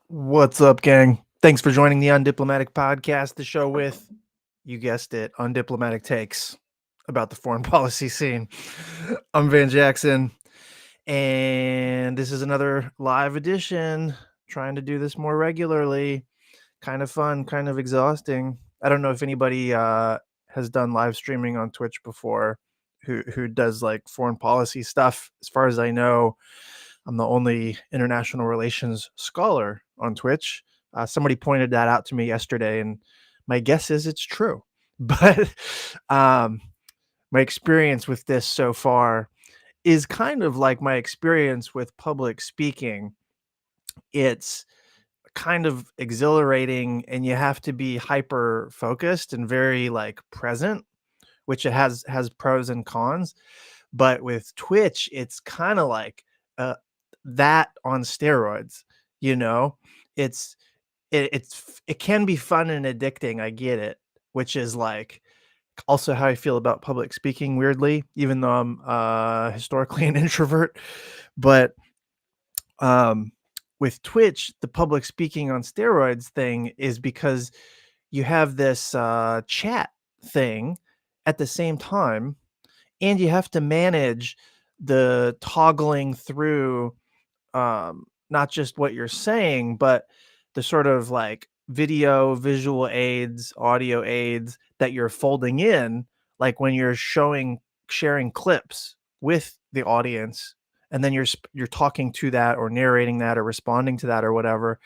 What's up, gang? Thanks for joining the Undiplomatic Podcast, the show with, you guessed it, undiplomatic takes about the foreign policy scene. I'm Van Jackson, and this is another live edition, trying to do this more regularly. Kind of fun, kind of exhausting. I don't know if anybody has done live streaming on Twitch before who does like foreign policy stuff. As far as I know, I'm the only international relations scholar on Twitch. Somebody pointed that out to me yesterday, and my guess is it's true. But my experience with this so far is kind of like my experience with public speaking. It's kind of exhilarating, and you have to be hyper focused and very like present, which it has pros and cons. But with Twitch, it's kind of like uh, that on steroids. You know, it's it can be fun and addicting. I get it, which is like also how I feel about public speaking. Weirdly, even though I'm historically an introvert, but um, with Twitch, the public speaking on steroids thing is because you have this chat thing at the same time, and you have to manage the toggling through not just what you're saying, but the sort of like video, visual aids, audio aids that you're folding in, like when you're sharing clips with the audience, and then you're talking to that or narrating that or responding to that or whatever.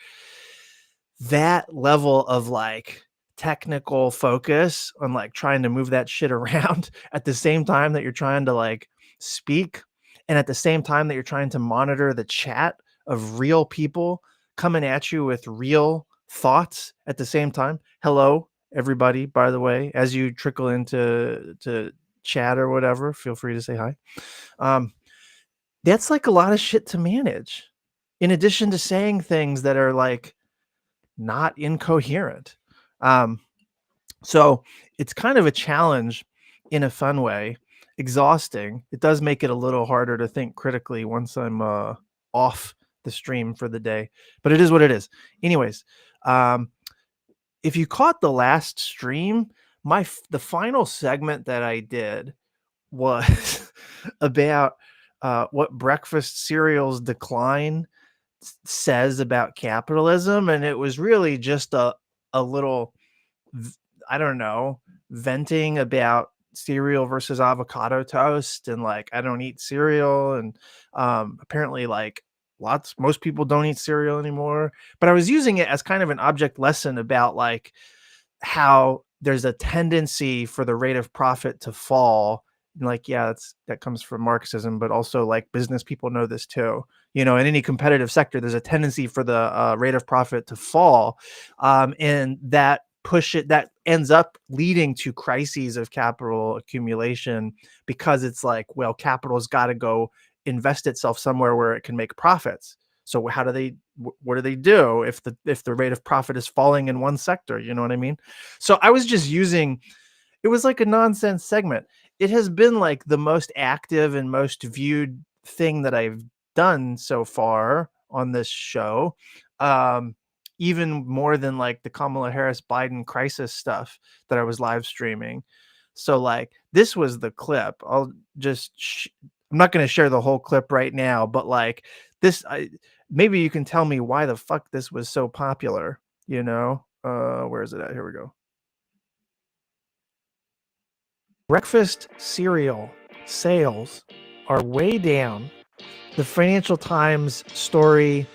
That level of like technical focus on like trying to move that shit around at the same time that you're trying to like speak, and at the same time that you're trying to monitor the chat of real people coming at you with real thoughts at the same time. Hello, everybody, by the way, as you trickle into chat or whatever, feel free to say hi. Um, that's like a lot of shit to manage, in addition to saying things that are like not incoherent. Um, so it's kind of a challenge in a fun way, exhausting. It does make it a little harder to think critically once I'm off the stream for the day, but it is what it is. Anyways, um, if you caught the last stream, the final segment that I did was about what breakfast cereal's decline says about capitalism, and it was really just a little, I don't know, venting about cereal versus avocado toast, and like I don't eat cereal, and apparently like most people don't eat cereal anymore. But I was using it as kind of an object lesson about like how there's a tendency for the rate of profit to fall. And like, yeah, that comes from Marxism, but also like business people know this too. You know, in any competitive sector, there's a tendency for the rate of profit to fall, and that ends up leading to crises of capital accumulation, because it's like, well, capital's got to go invest itself somewhere where it can make profits. So what do they do if the rate of profit is falling in one sector? You know what I mean? So I was just using, it was like a nonsense segment. It has been like the most active and most viewed thing that I've done so far on this show. Even more than like the Kamala Harris Biden crisis stuff that I was live streaming. So like this was the clip. I'm not going to share the whole clip right now, but like maybe you can tell me why the fuck this was so popular, you know? Where is it at? Here we go. Breakfast cereal sales are way down. The Financial Times story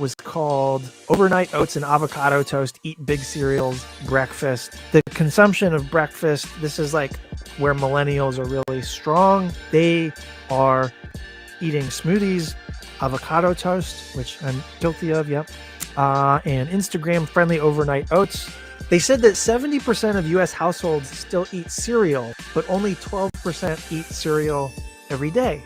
was called Overnight Oats and Avocado Toast Eat Big Cereals Breakfast. The consumption of breakfast, this is like where millennials are really strong. They are eating smoothies, avocado toast, which I'm guilty of, yep, and Instagram-friendly overnight oats. They said that 70% of U.S. households still eat cereal, but only 12% eat cereal every day.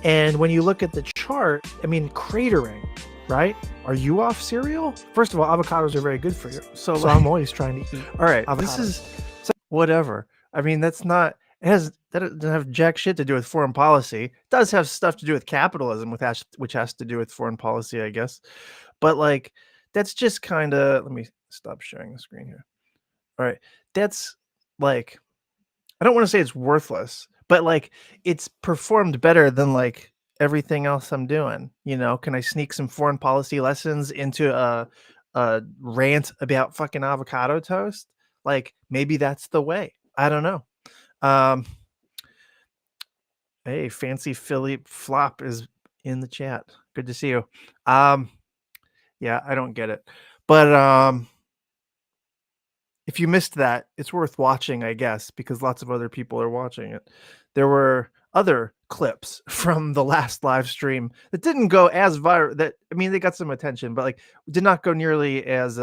And when you look at the chart, I mean, cratering, right? Are you off cereal? First of all, avocados are very good for you. So I'm always trying to eat. All right, avocados. This is whatever. I mean, that doesn't have jack shit to do with foreign policy. It does have stuff to do with capitalism, which has to do with foreign policy, I guess. But like, that's just kind of, let me stop sharing the screen here. All right. That's like, I don't want to say it's worthless, but like it's performed better than like everything else I'm doing. Can I sneak some foreign policy lessons into a rant about fucking avocado toast? Like maybe that's the way. I don't know. Um, hey, Fancy Philippe Flop is in the chat. Good to see you. Yeah, I don't get it. But if you missed that, it's worth watching, I guess, because lots of other people are watching it. There were other clips from the last live stream that didn't go as viral. They got some attention, but like did not go nearly as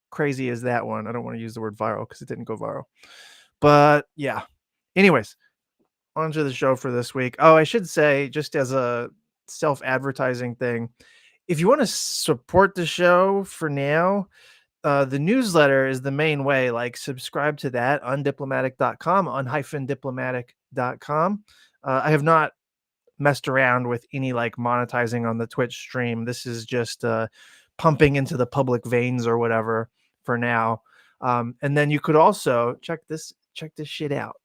crazy as that one. I don't want to use the word viral because it didn't go viral. But yeah. Anyways, on to the show for this week. Oh, I should say, just as a self-advertising thing, if you want to support the show for now, the newsletter is the main way. Like subscribe to that, undiplomatic.com, un-diplomatic.com. I have not messed around with any like monetizing on the Twitch stream. This is just pumping into the public veins or whatever for now. And then you could also check this shit out.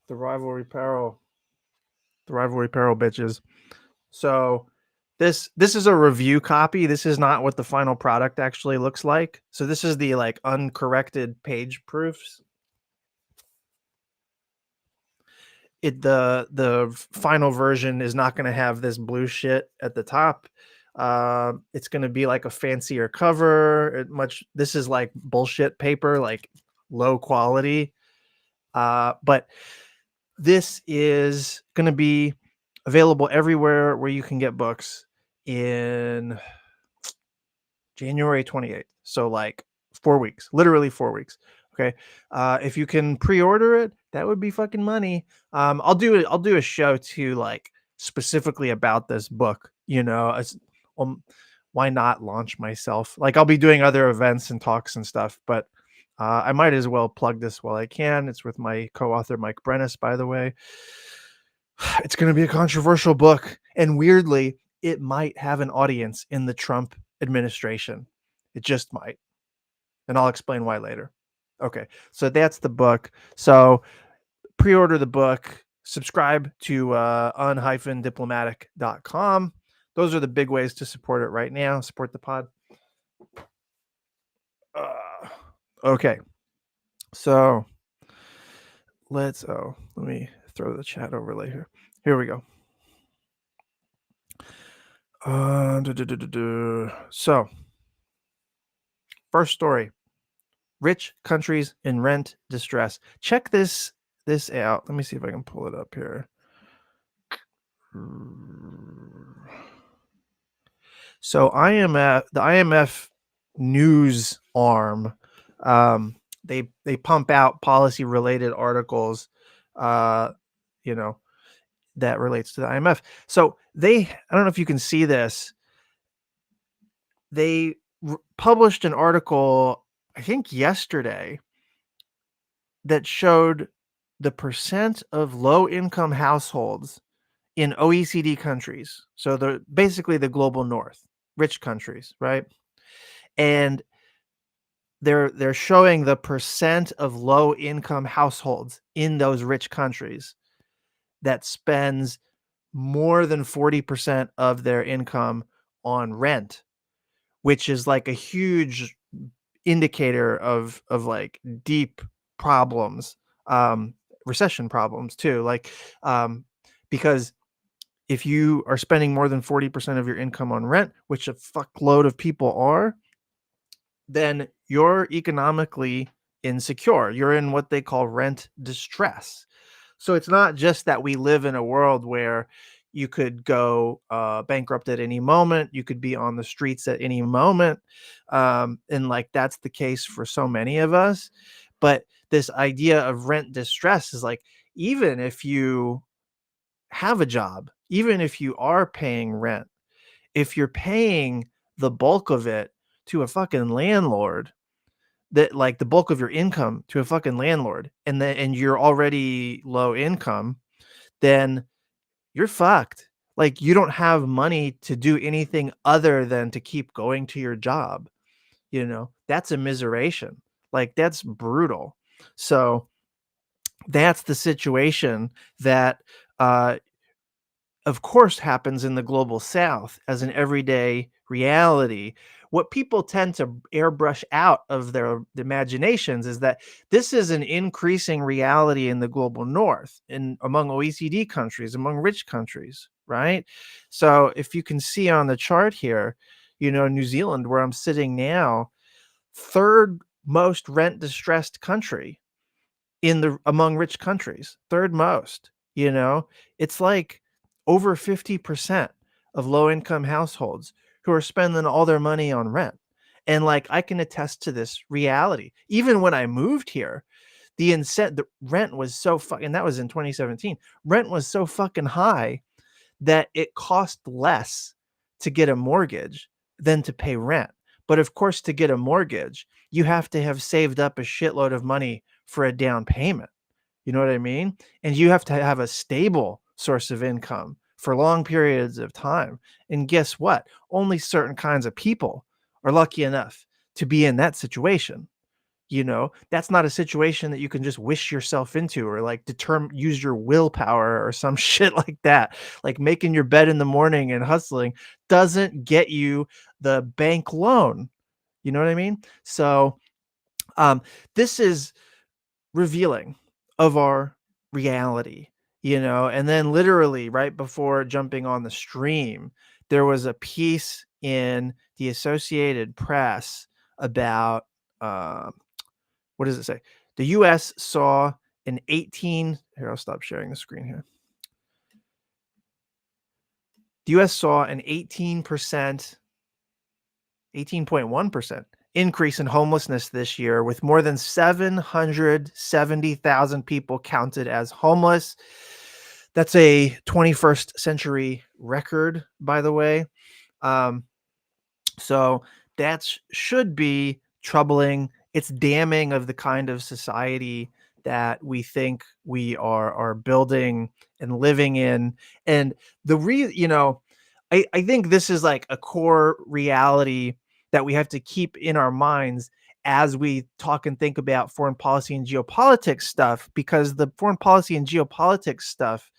The rivalry peril bitches. So this is a review copy. This is not what the final product actually looks like. So this is the like uncorrected page proofs. The final version is not going to have this blue shit at the top. It's going to be like a fancier cover. This is like bullshit paper, like low quality. But this is going to be available everywhere where you can get books in January 28th. So like 4 weeks, literally 4 weeks. Okay. If you can pre-order it, that would be fucking money. I'll do a show too, like specifically about this book, why not launch myself? Like I'll be doing other events and talks and stuff, but I might as well plug this while I can. It's with my co-author, Mike Brennis, by the way. It's going to be a controversial book. And weirdly, it might have an audience in the Trump administration. It just might. And I'll explain why later. Okay. So that's the book. So pre-order the book, subscribe to un-diplomatic.com. Those are the big ways to support it right now. Support the pod. Okay. So let me throw the chat overlay here. Here we go. So first story: rich countries in rent distress. Check this out. Let me see if I can pull it up here. So the IMF news arm, they pump out policy related articles, that relates to the IMF. So I don't know if you can see this. They published an article, I think yesterday, that showed the percent of low income households in OECD countries. So basically the global north, rich countries, right? And they're showing the percent of low income households in those rich countries that spends more than 40% of their income on rent, which is like a huge indicator of like deep problems, recession problems too. Like, because if you are spending more than 40% of your income on rent, which a fuckload of people are, then you're economically insecure. You're in what they call rent distress. So it's not just that we live in a world where you could go bankrupt at any moment. You could be on the streets at any moment. And like, that's the case for so many of us. But this idea of rent distress is like, even if you have a job, even if you are paying rent, if you're paying the bulk of it to a fucking landlord, that like the bulk of your income to a fucking landlord, and you're already low income, then you're fucked. Like, you don't have money to do anything other than to keep going to your job, that's immiseration. Like, that's brutal. So that's the situation that, uh, of course, happens in the global south as an everyday reality. What people tend to airbrush out of their imaginations is that this is an increasing reality in the global north, in among OECD countries, among rich countries, right? So if you can see on the chart here, New Zealand, where I'm sitting now, third most rent distressed country in the among rich countries, third most, it's like over 50% of low income households who are spending all their money on rent. And like, I can attest to this reality. Even when I moved here, the rent was so fucking, that was in 2017. Rent was so fucking high that it cost less to get a mortgage than to pay rent. But of course, to get a mortgage, you have to have saved up a shitload of money for a down payment. You know what I mean? And you have to have a stable source of income for long periods of time. And guess what? Only certain kinds of people are lucky enough to be in that situation. That's not a situation that you can just wish yourself into, or like use your willpower or some shit like that. Like, making your bed in the morning and hustling doesn't get you the bank loan. You know what I mean? So um, this is revealing of our reality, and then literally right before jumping on the stream, there was a piece in the Associated Press about, uh, what does it say? The US saw an 18 here, I'll stop sharing the screen here. The US saw an 18.1% increase in homelessness this year, with more than 770,000 people counted as homeless. That's a 21st century record, by the way. So that should be troubling. It's damning of the kind of society that we think we are building and living in. And I think this is like a core reality that we have to keep in our minds as we talk and think about foreign policy and geopolitics stuff, because the foreign policy and geopolitics stuff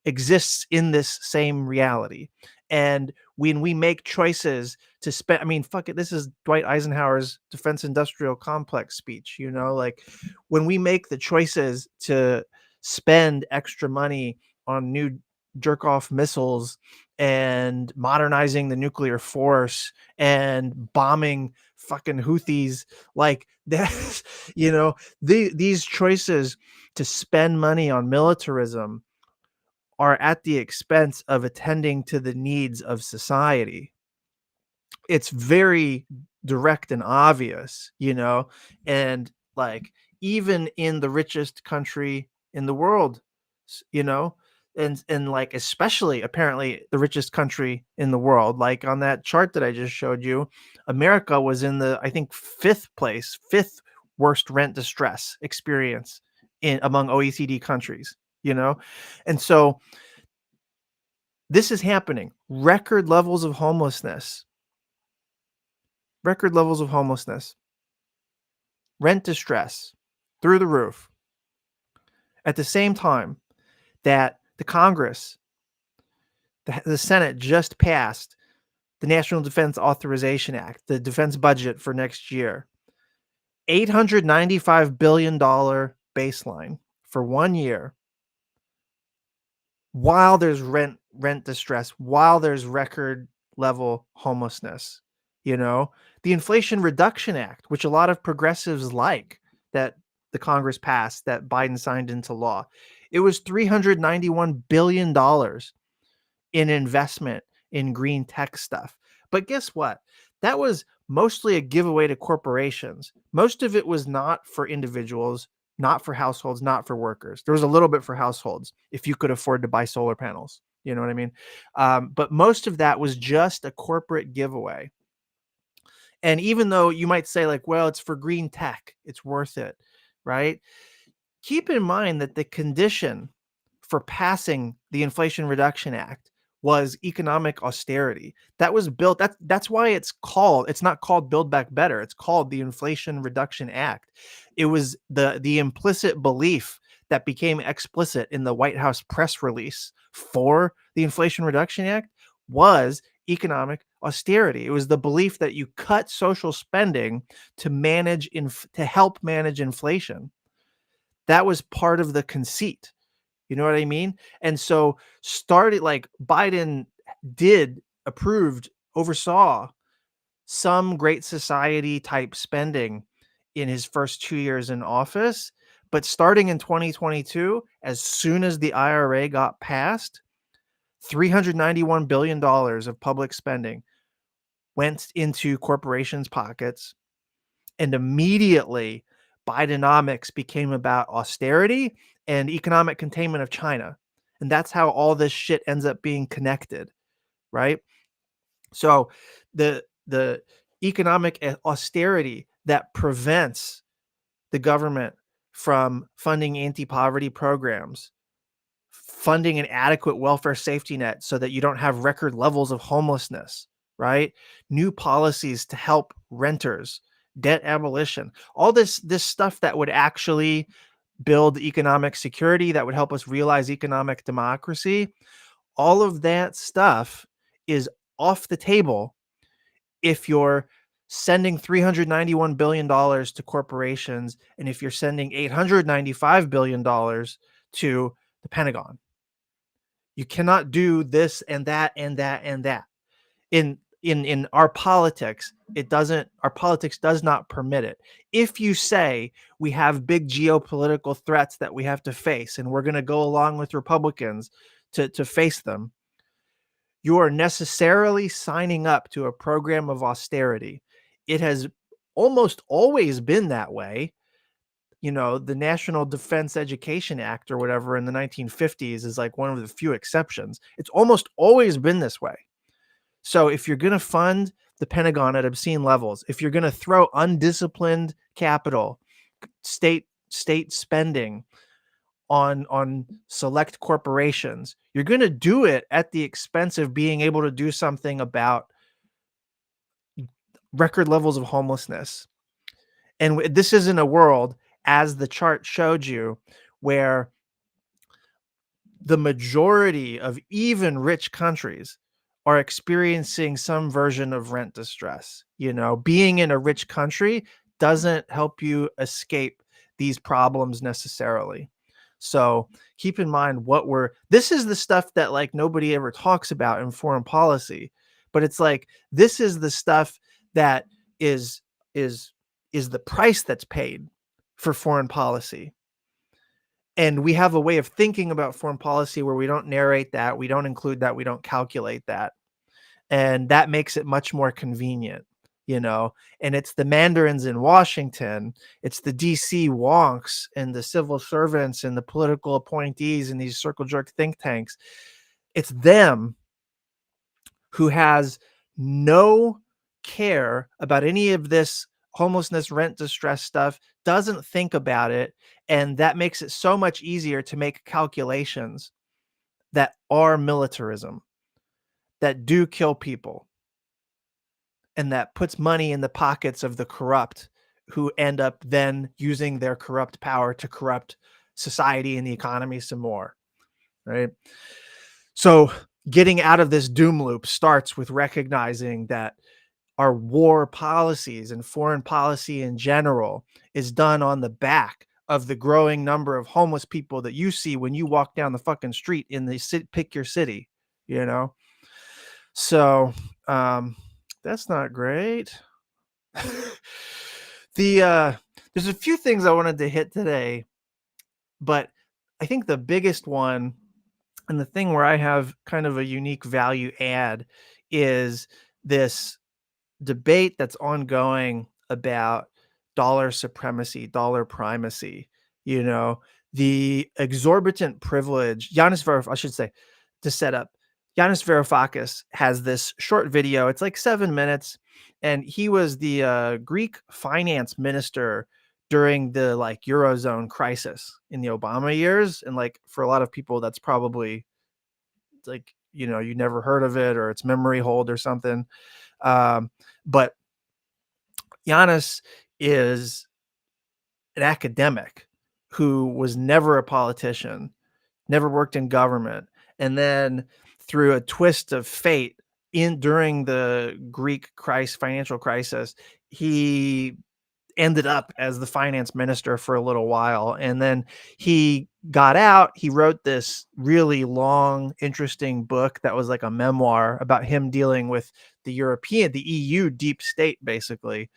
exists in this same reality. And when we make choices to spend, I mean, fuck it, this is Dwight Eisenhower's defense industrial complex speech, like, when we make the choices to spend extra money on new jerk off missiles and modernizing the nuclear force and bombing fucking Houthis, like that, these choices to spend money on militarism are at the expense of attending to the needs of society. It's very direct and obvious, and like, even in the richest country in the world, and like, especially apparently the richest country in the world, like on that chart that I just showed you, America was in the, I think, fifth worst rent distress experience in among OECD countries, and so this is happening. Record levels of homelessness, rent distress through the roof. At the same time that the Congress, the Senate just passed the National Defense Authorization Act, the defense budget for next year, $895 billion baseline for 1 year, while there's rent distress, while there's record level homelessness. The Inflation Reduction Act, which a lot of progressives like, that the Congress passed, that Biden signed into law, it was $391 billion in investment in green tech stuff. But guess what? That was mostly a giveaway to corporations. Most of it was not for individuals, not for households, not for workers. There was a little bit for households if you could afford to buy solar panels. You know what I mean? But most of that was just a corporate giveaway. And even though you might say, like, well, it's for green tech, it's worth it, right? Keep in mind that the condition for passing the Inflation Reduction Act was economic austerity. That was built. That's why it's not called Build Back Better. It's called the Inflation Reduction Act. It was the implicit belief that became explicit in the White House press release for the Inflation Reduction Act was economic austerity. It was the belief that you cut social spending to help manage inflation. That was part of the conceit. You know what I mean? And so started like Biden oversaw some great society type spending in his first 2 years in office. But starting in 2022, as soon as the IRA got passed, $391 billion of public spending went into corporations' pockets. And immediately, Bidenomics became about austerity and economic containment of China. And that's how all this shit ends up being connected, right? So the economic austerity that prevents the government from funding anti-poverty programs, funding an adequate welfare safety net so that you don't have record levels of homelessness, right? New policies to help renters, debt abolition, all this stuff that would actually build economic security, that would help us realize economic democracy. All of that stuff is off the table if you're sending $391 billion to corporations and if you're sending $895 billion to the Pentagon. You cannot do this and that and that and that. In our politics, our politics does not permit it. If you say we have big geopolitical threats that we have to face and we're going to go along with Republicans to face them, you are necessarily signing up to a program of austerity. It has almost always been that way. You know, the National Defense Education Act or whatever in the 1950s is like one of the few exceptions. It's almost always been this way. So if you're going to fund the Pentagon at obscene levels, if you're going to throw undisciplined capital, state spending on select corporations, you're going to do it at the expense of being able to do something about record levels of homelessness. And this is in a world, as the chart showed you, where the majority of even rich countries are experiencing some version of rent distress. You know, being in a rich country doesn't help you escape these problems necessarily. So keep in mind this is the stuff that like nobody ever talks about in foreign policy, but it's like, this is the stuff that is the price that's paid for foreign policy. And we have a way of thinking about foreign policy where we don't narrate that, we don't include that, we don't calculate that. And that makes it much more convenient, you know. And it's the mandarins in Washington, it's the DC wonks and the civil servants and the political appointees and these circle jerk think tanks. It's them who has no care about any of this homelessness, rent distress stuff, doesn't think about it. And that makes it so much easier to make calculations that are militarism, that do kill people, and that puts money in the pockets of the corrupt, who end up then using their corrupt power to corrupt society and the economy some more, right? So getting out of this doom loop starts with recognizing that our war policies and foreign policy in general is done on the back of the growing number of homeless people that you see when you walk down the fucking street in the pick your city, you know? So, that's not great. There's a few things I wanted to hit today, but I think the biggest one, and the thing where I have kind of a unique value add, is this debate that's ongoing about dollar supremacy, dollar primacy. You know, the exorbitant privilege. I should say, to set up, Yanis Varoufakis has this short video. It's like 7 minutes, and he was the Greek finance minister during the like Eurozone crisis in the Obama years. And like for a lot of people, that's probably like you never heard of it, or it's memory hold or something. But Giannis is an academic who was never a politician, never worked in government, and then through a twist of fate during the Greek financial crisis, he ended up as the finance minister for a little while. And then he got out. He wrote this really long, interesting book that was like a memoir about him dealing with the EU deep state, basically,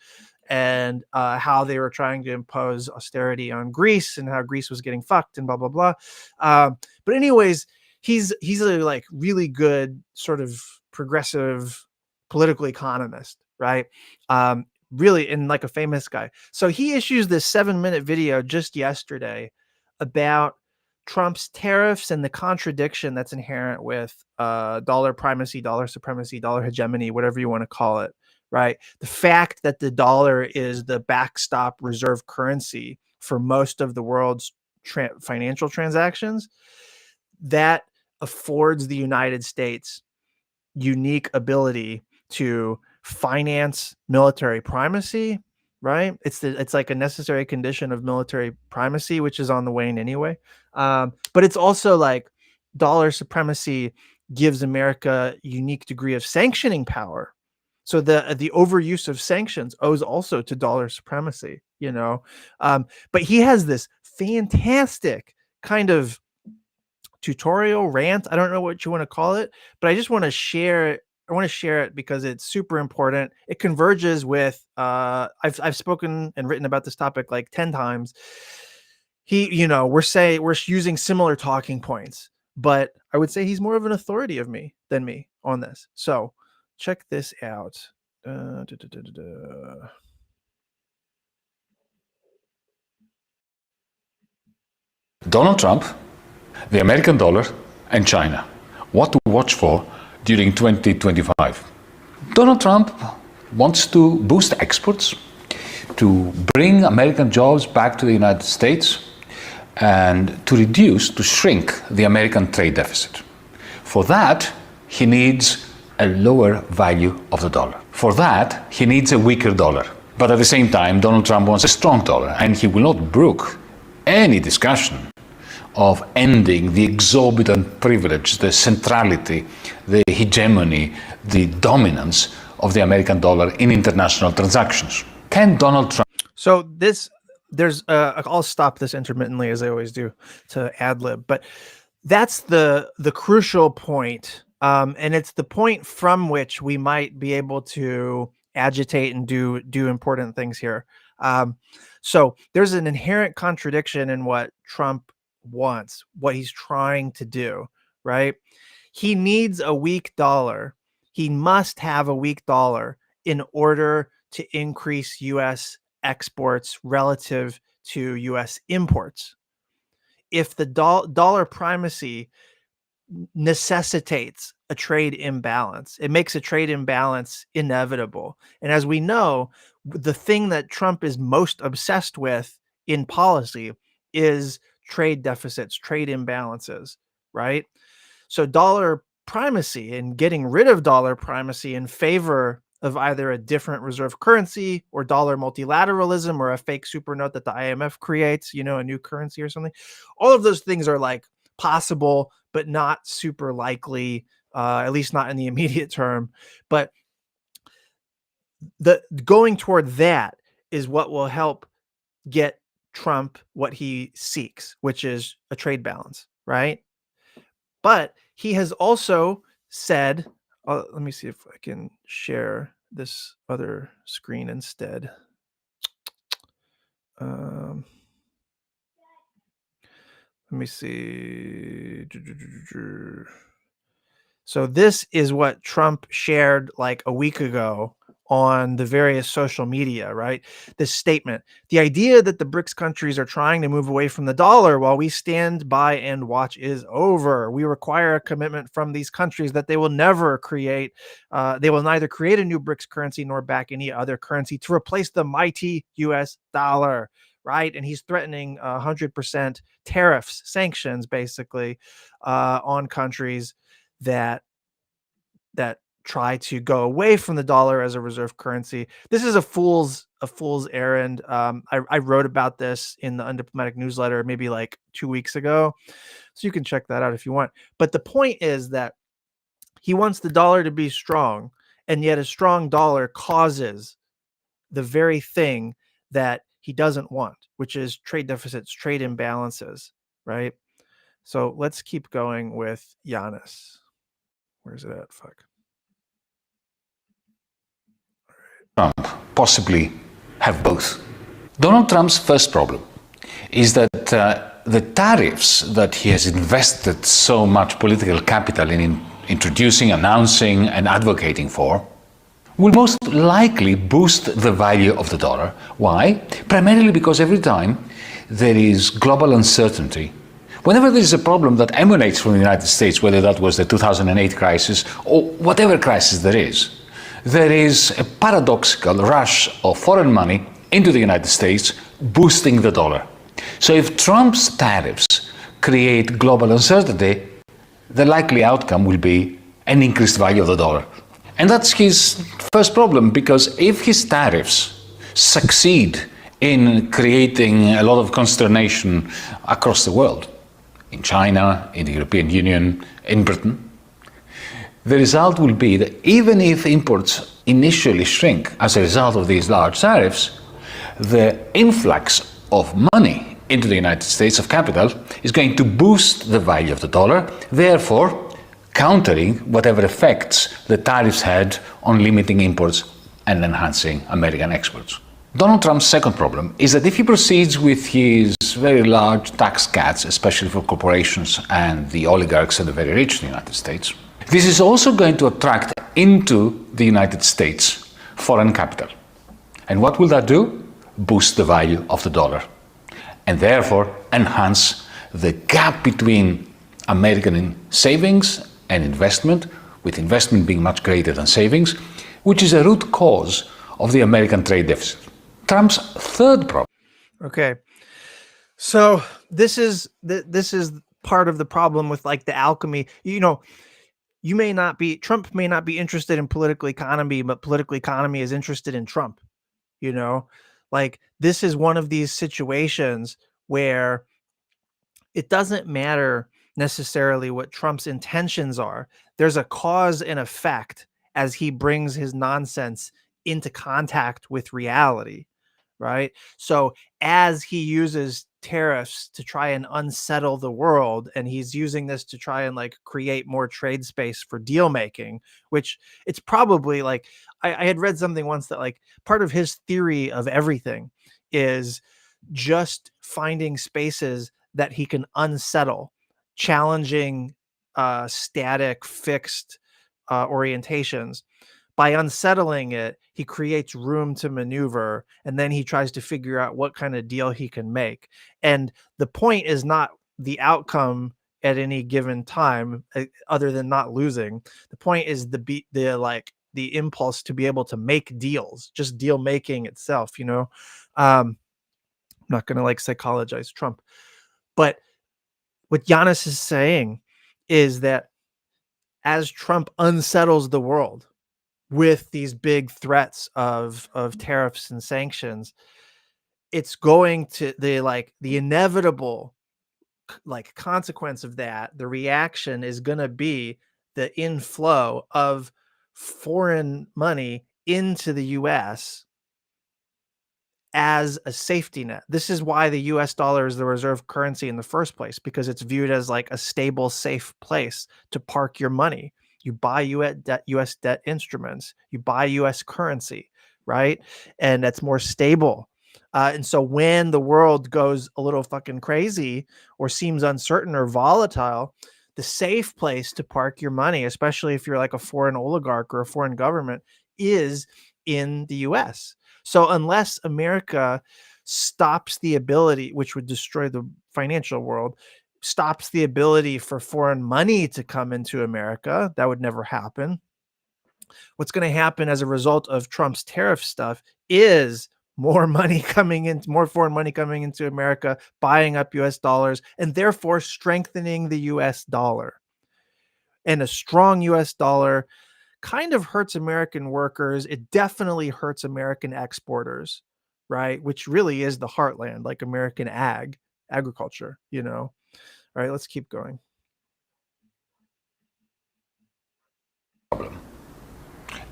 and how they were trying to impose austerity on Greece and how Greece was getting fucked and blah, blah, blah. But anyways, he's a like really good sort of progressive political economist, right? Really, and like a famous guy. So he issues this 7-minute video just yesterday about Trump's tariffs and the contradiction that's inherent with dollar primacy, dollar supremacy, dollar hegemony, whatever you want to call it, right? The fact that the dollar is the backstop reserve currency for most of the world's financial transactions, that affords the United States unique ability to finance military primacy, right? It's like a necessary condition of military primacy, which is on the wane anyway. But it's also like dollar supremacy gives America a unique degree of sanctioning power. So the overuse of sanctions owes also to dollar supremacy, but he has this fantastic kind of tutorial rant. I don't know what you want to call it, but I just want to share it. I want to share it because it's super important. It converges with I've spoken and written about this topic like 10 times. We're using similar talking points, but I would say he's more of an authority than me on this. So check this out. Donald Trump, the American dollar, and China. What to watch for during 2025? Donald Trump wants to boost exports, to bring American jobs back to the United States, and to shrink the American trade deficit. For that, he needs a lower value of the dollar. For that, he needs a weaker dollar. But at the same time, Donald Trump wants a strong dollar, and he will not brook any discussion of ending the exorbitant privilege, the centrality, the hegemony, the dominance of the American dollar in international transactions. Can Donald Trump... So I'll stop this intermittently, as I always do, to ad-lib, but that's the crucial point, and it's the point from which we might be able to agitate and do important things here. So there's an inherent contradiction in what Trump wants, what he's trying to do, right? He needs a weak dollar. He must have a weak dollar in order to increase U.S. exports relative to U.S. imports. If the dollar primacy necessitates a trade imbalance, it makes a trade imbalance inevitable. And as we know, the thing that Trump is most obsessed with in policy is trade deficits, trade imbalances, right? So dollar primacy and getting rid of dollar primacy in favor of either a different reserve currency or dollar multilateralism or a fake super note that the IMF creates, a new currency or something. All of those things are like possible, but not super likely, at least not in the immediate term. But the going toward that is what will help get Trump what he seeks, which is a trade balance, right? But he has also said, let me see if I can share this other screen instead. Let me see. So this is what Trump shared like a week ago on the various social media, right? This statement: the idea that the BRICS countries are trying to move away from the dollar while we stand by and watch is over. We require a commitment from these countries that they will never create, they will neither create a new BRICS currency nor back any other currency to replace the mighty US dollar, right? And he's threatening 100% tariffs, sanctions, basically, on countries that try to go away from the dollar as a reserve currency. This is a fool's errand. I wrote about this in the Undiplomatic newsletter maybe like 2 weeks ago, so you can check that out if you want. But the point is that he wants the dollar to be strong, and yet a strong dollar causes the very thing that he doesn't want, which is trade deficits, trade imbalances, right? So let's keep going with Giannis. Where's it at? Fuck. Trump possibly have both. Donald Trump's first problem is that the tariffs that he has invested so much political capital in introducing, announcing, and advocating for will most likely boost the value of the dollar. Why? Primarily because every time there is global uncertainty, whenever there is a problem that emanates from the United States, whether that was the 2008 crisis or whatever crisis there is a paradoxical rush of foreign money into the United States, boosting the dollar. So if Trump's tariffs create global uncertainty, the likely outcome will be an increased value of the dollar. And that's his first problem, because if his tariffs succeed in creating a lot of consternation across the world, in China, in the European Union, in Britain, the result will be that even if imports initially shrink as a result of these large tariffs, the influx of money into the United States of capital is going to boost the value of the dollar, therefore countering whatever effects the tariffs had on limiting imports and enhancing American exports. Donald Trump's second problem is that if he proceeds with his very large tax cuts, especially for corporations and the oligarchs and the very rich in the United States, this is also going to attract into the United States foreign capital. And what will that do? Boost the value of the dollar, and therefore enhance the gap between American savings and investment, with investment being much greater than savings, which is a root cause of the American trade deficit. Trump's third problem. Okay, so this is part of the problem with like the alchemy. Trump may not be interested in political economy, but political economy is interested in Trump. Like this is one of these situations where it doesn't matter necessarily what Trump's intentions are. There's a cause and effect as he brings his nonsense into contact with reality, right? So as he uses tariffs to try and unsettle the world, and he's using this to try and like create more trade space for deal making, which it's probably like I had read something once that like part of his theory of everything is just finding spaces that he can unsettle, challenging static fixed orientations. By unsettling it, he creates room to maneuver, and then he tries to figure out what kind of deal he can make. And the point is not the outcome at any given time, other than not losing. The point is the impulse to be able to make deals, just deal making itself. I'm not going to like psychologize Trump, but what Giannis is saying is that as Trump unsettles the world with these big threats of tariffs and sanctions, it's going to the inevitable like consequence of that. The reaction is going to be the inflow of foreign money into the US as a safety net. This is why the US dollar is the reserve currency in the first place, because it's viewed as like a stable, safe place to park your money. You buy US debt instruments, you buy US currency, right? And that's more stable. And so when the world goes a little fucking crazy or seems uncertain or volatile, the safe place to park your money, especially if you're like a foreign oligarch or a foreign government, is in the US. So unless America stops the ability, which would destroy the financial world, stops the ability for foreign money to come into America, that would never happen. What's going to happen as a result of Trump's tariff stuff is more foreign money coming into America, buying up US dollars, and therefore strengthening the US dollar. And a strong US dollar kind of hurts American workers. It definitely hurts American exporters, right? Which really is the heartland, like American agriculture, All right, let's keep going.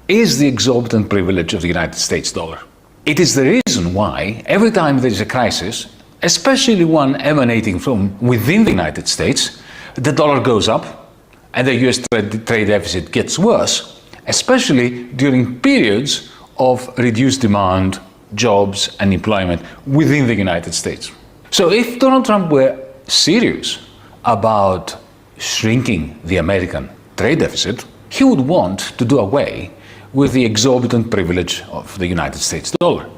Is the exorbitant privilege of the United States dollar. It is the reason why every time there is a crisis, especially one emanating from within the United States, the dollar goes up and the US trade deficit gets worse, especially during periods of reduced demand, jobs and employment within the United States. So if Donald Trump were serious about shrinking the American trade deficit, he would want to do away with the exorbitant privilege of the United States dollar.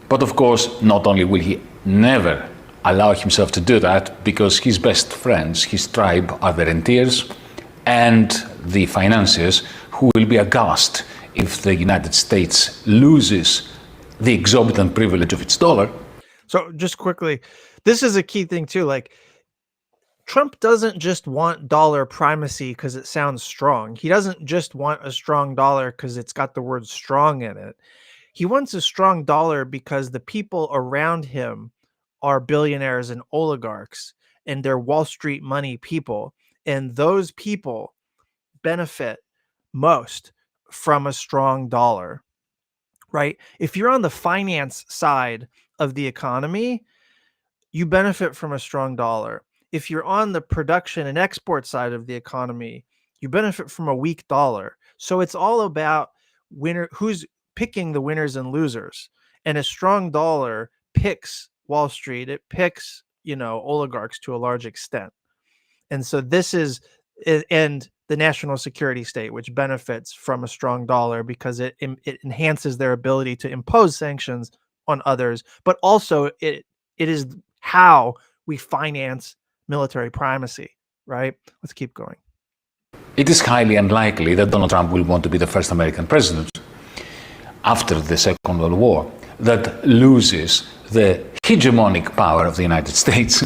But of course, not only will he never allow himself to do that, because his best friends, his tribe, are the rentiers and the financiers, who will be aghast if the United States loses the exorbitant privilege of its dollar. So just quickly, this is a key thing too. Like, Trump doesn't just want dollar primacy because it sounds strong. He doesn't just want a strong dollar because it's got the word strong in it. He wants a strong dollar because the people around him are billionaires and oligarchs, and they're Wall Street money people. And those people benefit most from a strong dollar, right? If you're on the finance side of the economy, you benefit from a strong dollar. If you're on the production and export side of the economy, you benefit from a weak dollar. So it's all about who's picking the winners and losers. And a strong dollar picks Wall Street, it picks, oligarchs to a large extent. And so this is and the national security state, which benefits from a strong dollar because it enhances their ability to impose sanctions on others, but also it is how we finance military primacy, right? Let's keep going. It is highly unlikely that Donald Trump will want to be the first American president after the Second World War that loses the hegemonic power of the United States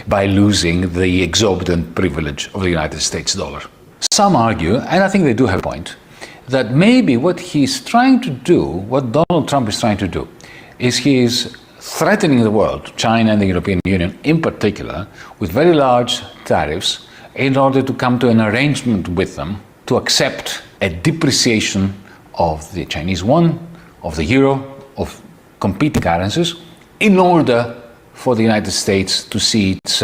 by losing the exorbitant privilege of the United States dollar. Some argue, and I think they do have a point, that maybe what he's trying to do, what Donald Trump is trying to do, is he is threatening the world, China and the European Union in particular, with very large tariffs in order to come to an arrangement with them to accept a depreciation of the Chinese yuan, of the euro, of competing currencies, in order for the United States to see its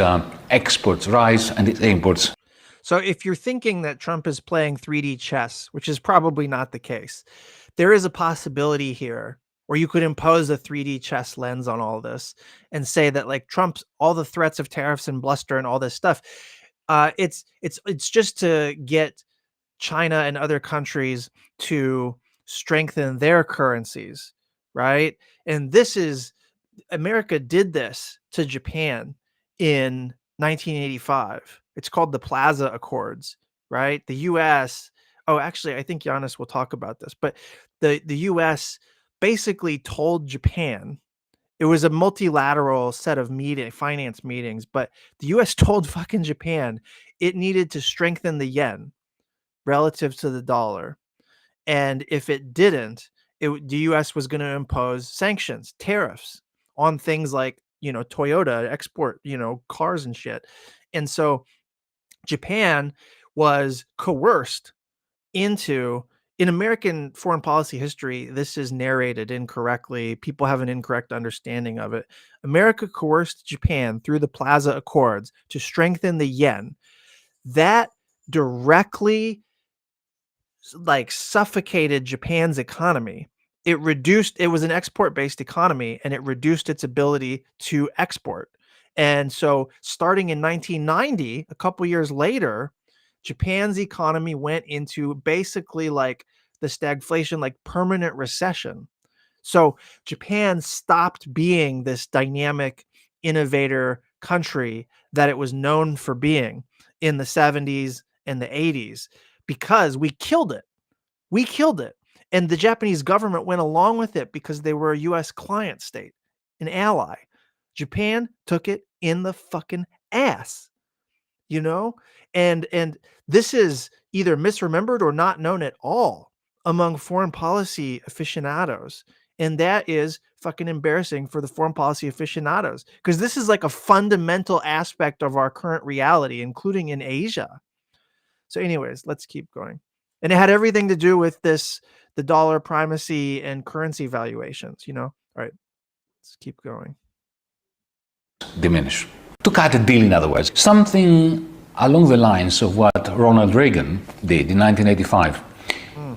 exports rise and its imports. So if you're thinking that Trump is playing 3D chess, which is probably not the case, there is a possibility here where you could impose a 3D chess lens on all this and say that, like, Trump's all the threats of tariffs and bluster and all this stuff, it's just to get China and other countries to strengthen their currencies, right? And America did this to Japan in 1985. It's called the Plaza Accords, right? The US, oh, actually, I think Giannis will talk about this, but the US basically told Japan, it was a multilateral set of finance meetings, but the US told fucking Japan it needed to strengthen the yen relative to the dollar. And if it didn't, the US was going to impose sanctions, tariffs on things like, Toyota export, cars and shit. And so Japan was coerced into, in American foreign policy history, this is narrated incorrectly. People have an incorrect understanding of it. America coerced Japan through the Plaza Accords to strengthen the yen. That directly suffocated Japan's economy. It was an export-based economy, and it reduced its ability to export. And so starting in 1990, a couple years later, Japan's economy went into basically like the stagflation, like permanent recession. So Japan stopped being this dynamic innovator country that it was known for being in the 70s and the 80s because we killed it. We killed it. And the Japanese government went along with it because they were a US client state, an ally. Japan took it in the fucking ass, And this is, either misremembered or not known at all among foreign policy aficionados. And that is fucking embarrassing for the foreign policy aficionados, because this is like a fundamental aspect of our current reality, including in Asia. So anyways, let's keep going. And it had everything to do with this, the dollar primacy and currency valuations, All right, let's keep going. Diminish. To cut a deal, in other words, something along the lines of what Ronald Reagan did in 1985.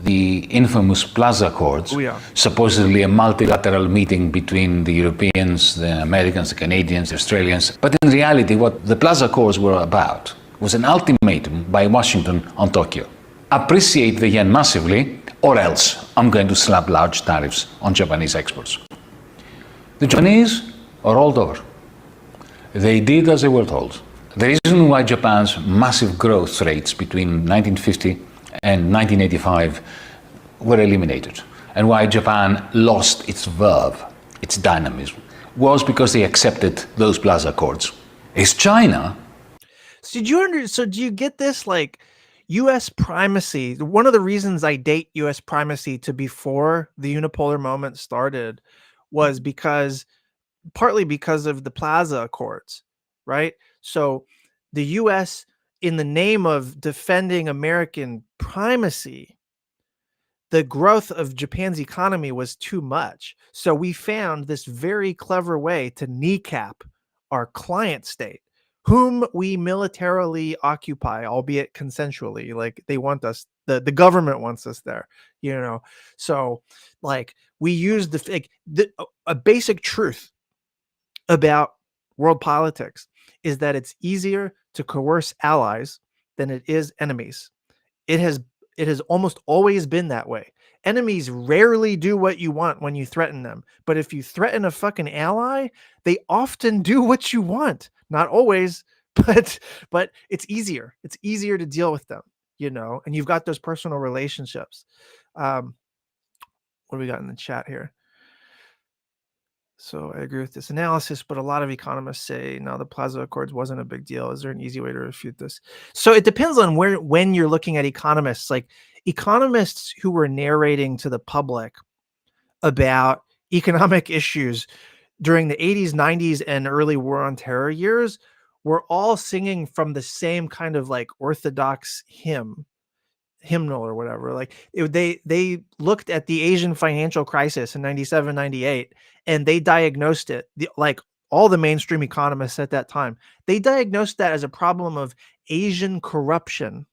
The infamous Plaza Accords, supposedly a multilateral meeting between the Europeans, the Americans, the Canadians, the Australians. But in reality, what the Plaza Accords were about was an ultimatum by Washington on Tokyo. Appreciate the yen massively, or else I'm going to slap large tariffs on Japanese exports. The Japanese are rolled over. They did as they were told. The reason why Japan's massive growth rates between 1950 and 1985 were eliminated, and why Japan lost its verve, its dynamism, was because they accepted those Plaza Accords. Is China... So do you get this? Like, U.S. primacy, one of the reasons I date U.S. primacy to before the unipolar moment started was partly because of the Plaza Accords, right? So the U.S., in the name of defending American primacy, the growth of Japan's economy was too much. So we found this very clever way to kneecap our client state, whom we militarily occupy, albeit consensually. Like, they want us, the government wants us there, So like, we use a basic truth about world politics is that it's easier to coerce allies than it is enemies. It has almost always been that way. Enemies rarely do what you want when you threaten them. But if you threaten a fucking ally, they often do what you want. Not always, but it's easier. It's easier to deal with them, and you've got those personal relationships. What do we got in the chat here? So I agree with this analysis, but a lot of economists say, no, the Plaza Accords wasn't a big deal. Is there an easy way to refute this? So it depends on when you're looking at economists. Like, economists who were narrating to the public about economic issues during the 80s, 90s, and early War on Terror years were all singing from the same kind of like orthodox hymnal or whatever. Like, they looked at the Asian financial crisis in 97, 98, and they diagnosed it. Like, all the mainstream economists at that time, they diagnosed that as a problem of Asian corruption,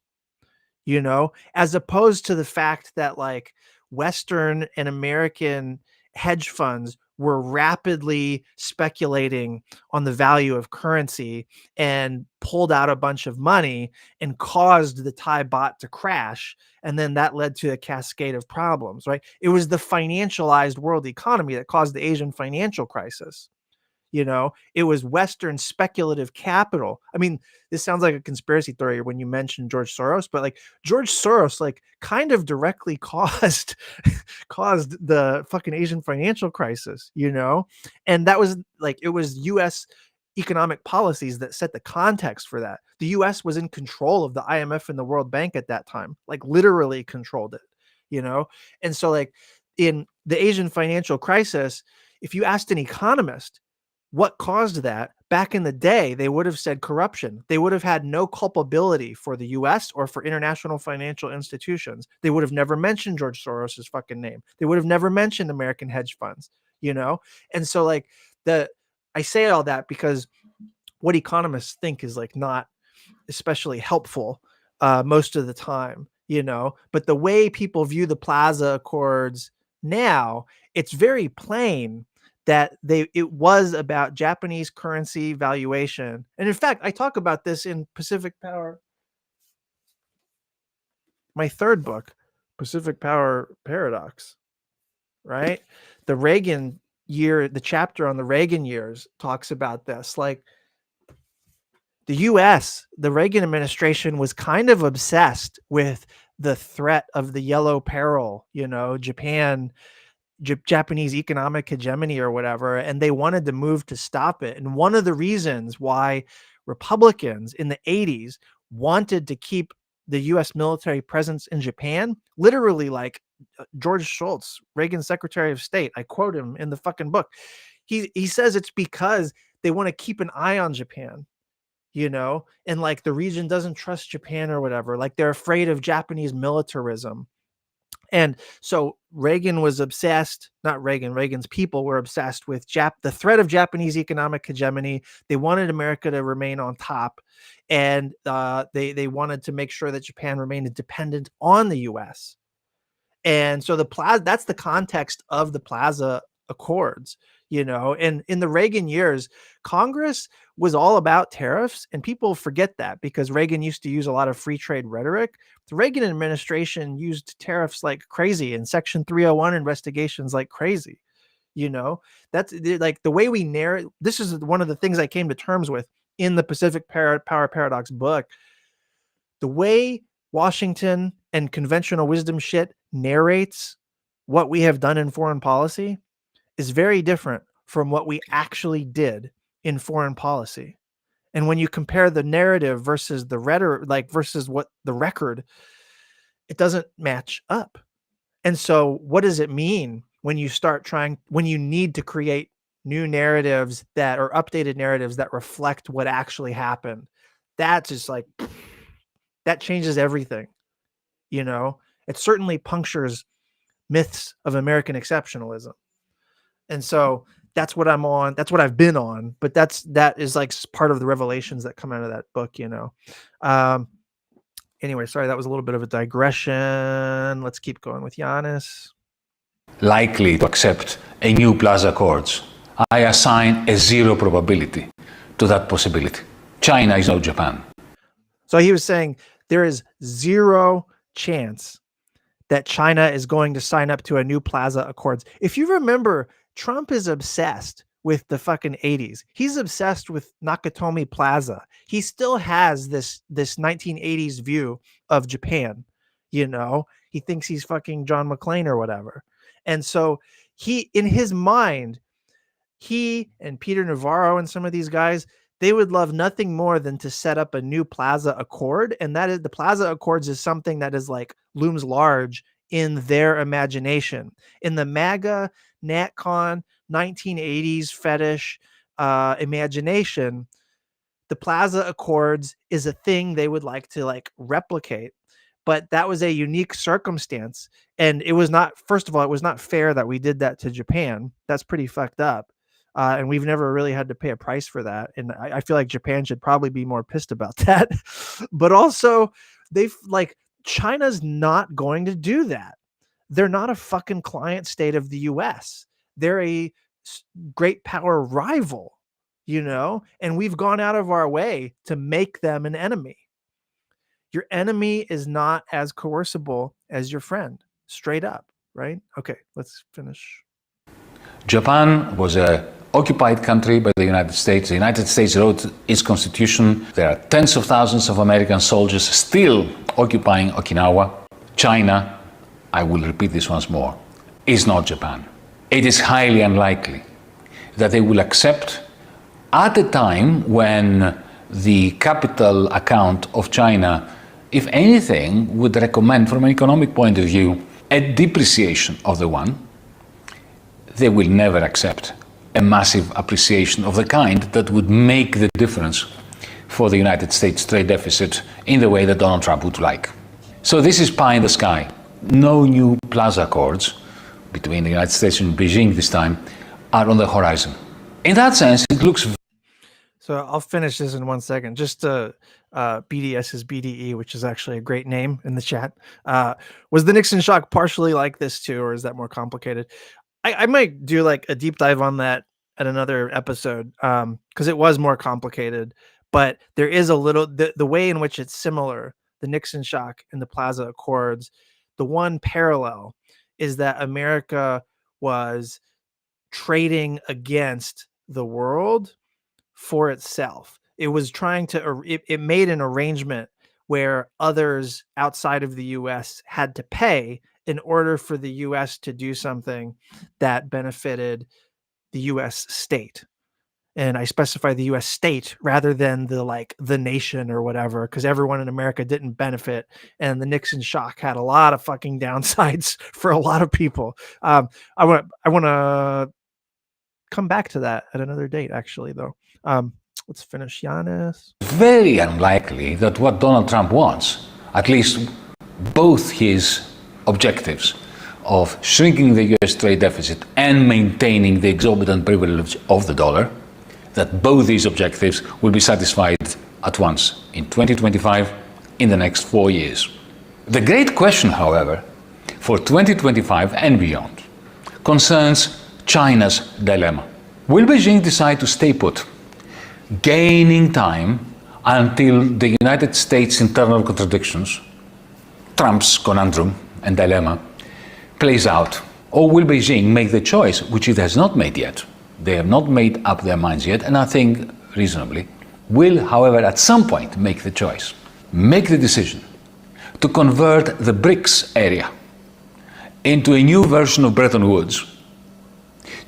as opposed to the fact that like Western and American hedge funds were rapidly speculating on the value of currency and pulled out a bunch of money and caused the Thai baht to crash. And then that led to a cascade of problems, right? It was the financialized world economy that caused the Asian financial crisis. It was Western speculative capital. I mean, this sounds like a conspiracy theory when you mention George Soros, but like, George Soros, like, kind of directly caused the fucking Asian financial crisis, and that was like, it was U.S. economic policies that set the context for that. The U.S. was in control of the IMF and the World Bank at that time, like literally controlled it, and so like, in the Asian financial crisis, if you asked an economist what caused that, back in the day, they would have said corruption. They would have had no culpability for the US or for international financial institutions. They would have never mentioned George Soros's fucking name. They would have never mentioned American hedge funds, And so like, I say all that because what economists think is like not especially helpful most of the time, but the way people view the Plaza Accords now, it's very plain that it was about Japanese currency valuation. And in fact, I talk about this in Pacific Power, my third book, Pacific Power Paradox, right? The Reagan year, the chapter on the Reagan years talks about this. Like, the US, the Reagan administration was kind of obsessed with the threat of the yellow peril, Japanese economic hegemony or whatever, and they wanted to move to stop it. And one of the reasons why Republicans in the 80s wanted to keep the U.S. military presence in Japan, literally like George Shultz, Reagan's Secretary of State, I quote him in the fucking book. He says it's because they want to keep an eye on Japan, and like the region doesn't trust Japan or whatever. Like they're afraid of Japanese militarism. And so Reagan was obsessed, not Reagan, Reagan's people were obsessed with the threat of Japanese economic hegemony. They wanted America to remain on top. And they wanted to make sure that Japan remained dependent on the U.S. And so that's the context of the Plaza Accords, and in the Reagan years, Congress was all about tariffs, and people forget that because Reagan used to use a lot of free trade rhetoric. The Reagan administration used tariffs like crazy and Section 301 investigations like crazy. That's like the way we narrate. This is one of the things I came to terms with in the Pacific Power Paradox book. The way Washington and conventional wisdom shit narrates what we have done in foreign policy is very different from what we actually did in foreign policy. And when you compare the narrative versus the rhetoric, like versus what the record, it doesn't match up. And so what does it mean when you when you need to create new narratives that are updated narratives that reflect what actually happened? That's just like, that changes everything. It certainly punctures myths of American exceptionalism. And so that's what I'm on. That's what I've been on. But that is like part of the revelations that come out of that book, Anyway, sorry, that was a little bit of a digression. Let's keep going with Giannis. Likely to accept a new Plaza Accords. I assign a 0 probability to that possibility. China is not Japan. So he was saying there is 0 chance that China is going to sign up to a new Plaza Accords. If you remember, Trump is obsessed with the fucking 80s. He's obsessed with Nakatomi Plaza. He still has this 1980s view of Japan. He thinks he's fucking John McClane or whatever. And so in his mind, he and Peter Navarro and some of these guys, they would love nothing more than to set up a new Plaza Accord. And that is, the Plaza Accords is something that is like looms large in their imagination. In the MAGA, NatCon, 1980s fetish imagination, the Plaza Accords is a thing they would like to like replicate. But that was a unique circumstance. And it was not, first of all, it was not fair that we did that to Japan. That's pretty fucked up. And we've never really had to pay a price for that. And I feel like Japan should probably be more pissed about that. But also, China's not going to do that. They're not a fucking client state of the US. They're a great power rival, and we've gone out of our way to make them an enemy. Your enemy is not as coercible as your friend, straight up, right? Okay, let's finish. Japan was an occupied country by the United States. The United States wrote its constitution. There are tens of thousands of American soldiers still occupying Okinawa. China, I will repeat this once more, is not Japan. It is highly unlikely that they will accept, at a time when the capital account of China, if anything, would recommend from an economic point of view a depreciation of the yuan. They will never accept a massive appreciation of the kind that would make the difference for the United States trade deficit in the way that Donald Trump would like. So this is pie in the sky. No new Plaza Accords between the United States and Beijing this time are on the horizon. In that sense, it looks... So I'll finish this in 1 second. Just BDS's BDE, which is actually a great name in the chat. Was the Nixon shock partially like this too, or is that more complicated? I might do like a deep dive on that at another episode, because it was more complicated. But there is a little, the way in which it's similar, the Nixon shock and the Plaza Accords, the one parallel is that America was trading against the world for itself. It was trying to, it made an arrangement where others outside of the US had to pay in order for the US to do something that benefited the US state. and I specify the US state rather than the nation or whatever, because everyone in America didn't benefit. And the Nixon shock had a lot of fucking downsides for a lot of people. I want to come back to that at another date, actually, though. Let's finish Giannis. Very unlikely that what Donald Trump wants, at least both his objectives of shrinking the US trade deficit and maintaining the exorbitant privilege of the dollar, that both these objectives will be satisfied at once in 2025, in the next 4 years. The great question, however, for 2025 and beyond concerns China's dilemma. Will Beijing decide to stay put, gaining time until the United States' internal contradictions, Trump's conundrum and dilemma, plays out? Or will Beijing make the choice, which it has not made yet? They have not made up their minds yet, and I think reasonably, will, however, at some point make the choice, make the decision to convert the BRICS area into a new version of Bretton Woods.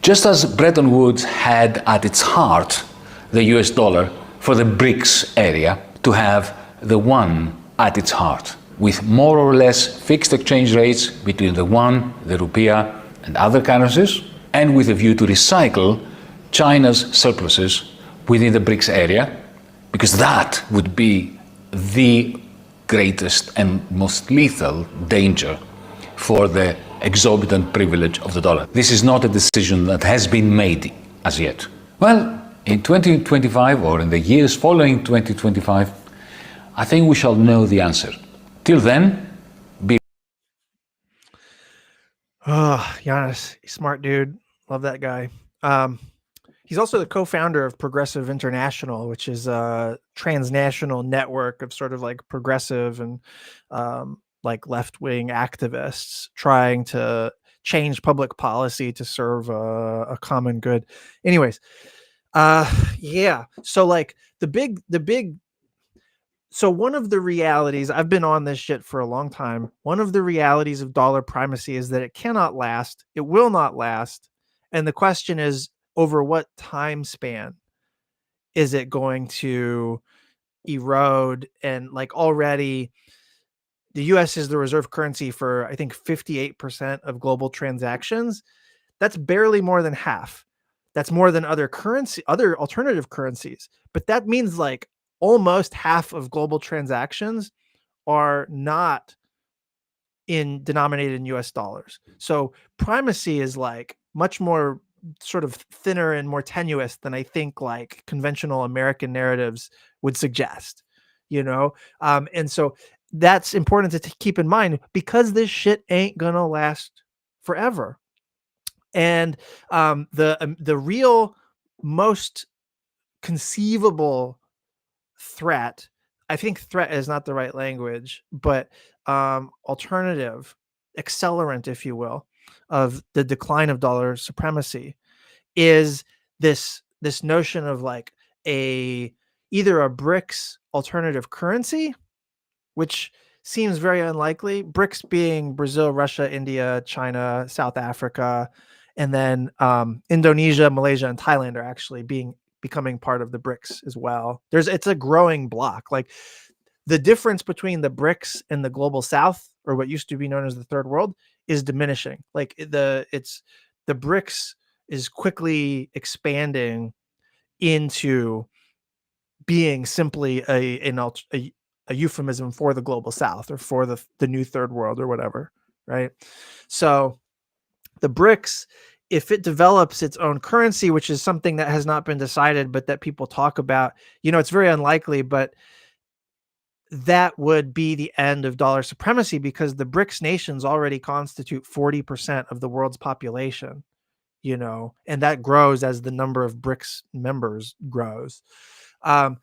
Just as Bretton Woods had at its heart the US dollar, for the BRICS area to have the yuan at its heart, with more or less fixed exchange rates between the yuan, the rupiah, and other currencies, and with a view to recycle China's surpluses within the BRICS area, because that would be the greatest and most lethal danger for the exorbitant privilege of the dollar. This is not a decision that has been made as yet. Well, in 2025 or in the years following 2025, I think we shall know the answer. Till then, be... Giannis, smart dude. Love that guy. He's also the co-founder of Progressive International, which is a transnational network of sort of like progressive and like left-wing activists trying to change public policy to serve a common good. Anyways, yeah. So like so one of the realities, I've been on this shit for a long time. One of the realities of dollar primacy is that it cannot last. It will not last. And the question is, over what time span is it going to erode? And like already the US is the reserve currency for, I think, 58% of global transactions. That's barely more than half. That's more than other alternative currencies. But that means like almost half of global transactions are not denominated in US dollars. So primacy is like much more sort of thinner and more tenuous than I think like conventional American narratives would suggest, and so that's important to keep in mind, because this shit ain't gonna last forever. And the real most conceivable threat, I think threat is not the right language, but alternative, accelerant, if you will, of the decline of dollar supremacy is this notion of like either a BRICS alternative currency, which seems very unlikely. BRICS being Brazil, Russia, India, China, South Africa, and then Indonesia, Malaysia, and Thailand are actually becoming part of the BRICS as well. It's a growing block. Like the difference between the BRICS and the global South, or what used to be known as the third world, is diminishing. Like the BRICS is quickly expanding into being simply a euphemism for the global South, or for the new third world, or whatever, right? So the BRICS, if it develops its own currency, which is something that has not been decided, but that people talk about, it's very unlikely, but that would be the end of dollar supremacy, because the BRICS nations already constitute 40% of the world's population, and that grows as the number of BRICS members grows. So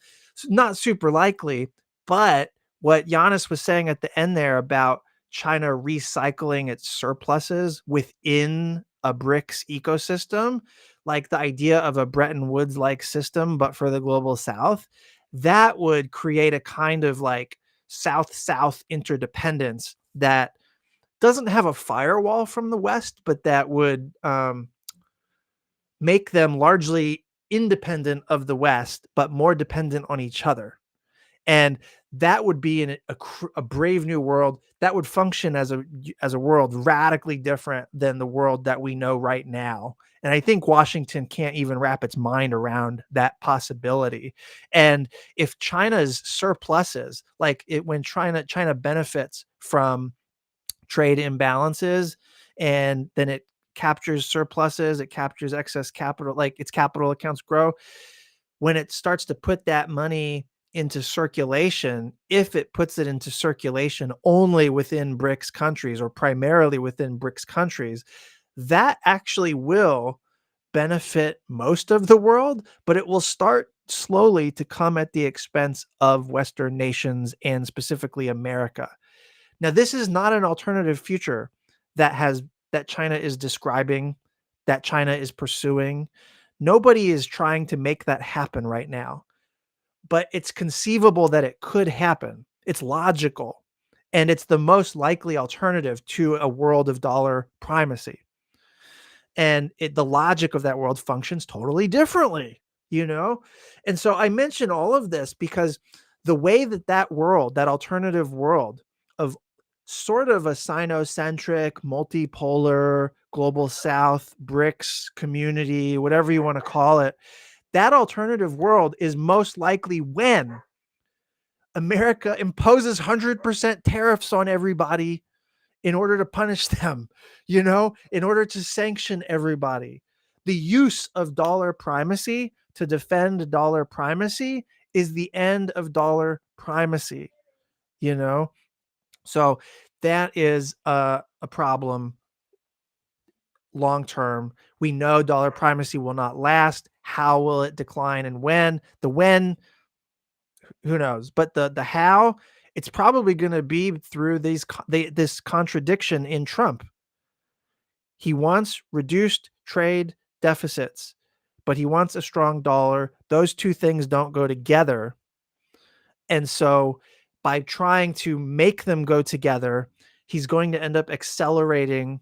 not super likely, but what Giannis was saying at the end there about China recycling its surpluses within a BRICS ecosystem, like the idea of a Bretton Woods-like system, but for the global South, that would create a kind of like South-South interdependence that doesn't have a firewall from the West, but that would make them largely independent of the West, but more dependent on each other. And that would be in a brave new world that would function as a world radically different than the world that we know right now. And I think Washington can't even wrap its mind around that possibility. And if China's surpluses, like when China benefits from trade imbalances, and then it captures surpluses, it captures excess capital, like its capital accounts grow. When it starts to put that money into circulation, if it puts it into circulation only within BRICS countries or primarily within BRICS countries, that actually will benefit most of the world, but it will start slowly to come at the expense of Western nations and specifically America. Now, this is not an alternative future that China is describing, that China is pursuing. Nobody is trying to make that happen right now, but it's conceivable that it could happen. It's logical, and it's the most likely alternative to a world of dollar primacy. And the logic of that world functions totally differently, you know? And so I mention all of this because the way that world, that alternative world of sort of a sinocentric, multipolar, global South, BRICS community, whatever you want to call it, that alternative world is most likely when America imposes 100% tariffs on everybody in order to punish them, in order to sanction everybody. The use of dollar primacy to defend dollar primacy is the end of dollar primacy, So that is a problem long term. We know dollar primacy will not last. How will it decline and when? The when, who knows? But the how, it's probably going to be through this contradiction in Trump. He wants reduced trade deficits, but he wants a strong dollar. Those two things don't go together. And so by trying to make them go together, he's going to end up accelerating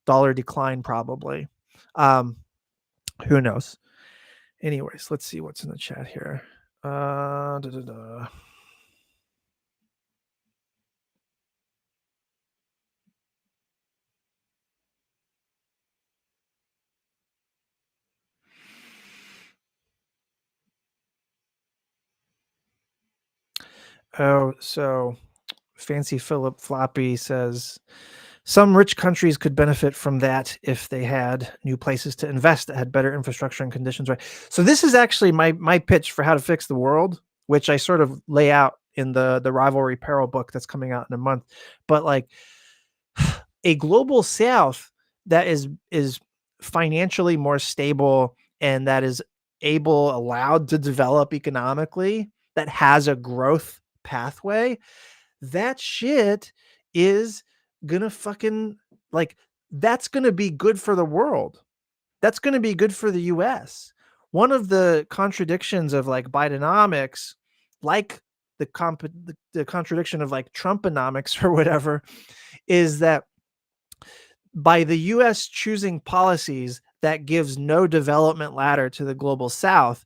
dollar decline probably. Who knows? Anyways, let's see what's in the chat here. Oh, so Fancy Philip Floppy says some rich countries could benefit from that if they had new places to invest that had better infrastructure and conditions. Right. So this is actually my pitch for how to fix the world, which I sort of lay out in the Rivalry Peril book that's coming out in a month. But like a global South that is financially more stable and that is allowed to develop economically, that has a growth pathway, that shit is gonna fucking that's gonna be good for the world. That's gonna be good for the US. One of the contradictions of Bidenomics, like the contradiction of Trumponomics or whatever, is that by the US choosing policies that gives no development ladder to the global South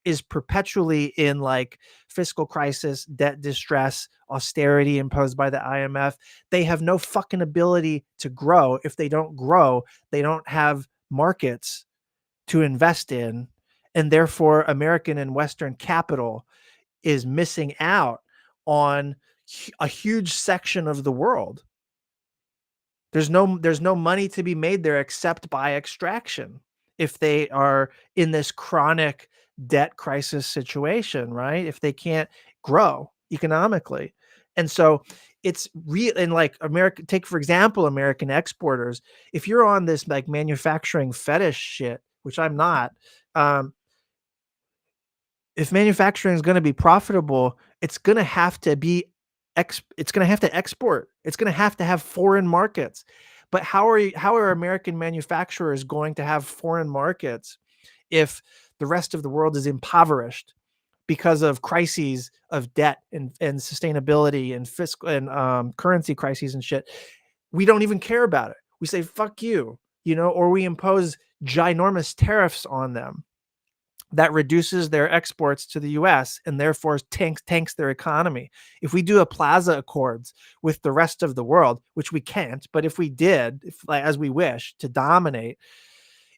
is perpetually in fiscal crisis, debt distress, austerity imposed by the IMF. They have no fucking ability to grow. If they don't grow, they don't have markets to invest in. And therefore, American and Western capital is missing out on a huge section of the world. There's no money to be made there except by extraction if they are in this chronic debt crisis situation, right? If they can't grow economically. And so it's real. And America, take for example, American exporters. If you're on this manufacturing fetish shit, which I'm not, if manufacturing is going to be profitable, it's going to have to be it's going to have to export. It's going to have foreign markets. But how are American manufacturers going to have foreign markets if the rest of the world is impoverished because of crises of debt and sustainability and fiscal and currency crises and shit? We don't even care about it. We say fuck you, or we impose ginormous tariffs on them that reduces their exports to the US and therefore tanks their economy. If we do a Plaza Accords with the rest of the world, which we can't, but if we did, as we wish, to dominate,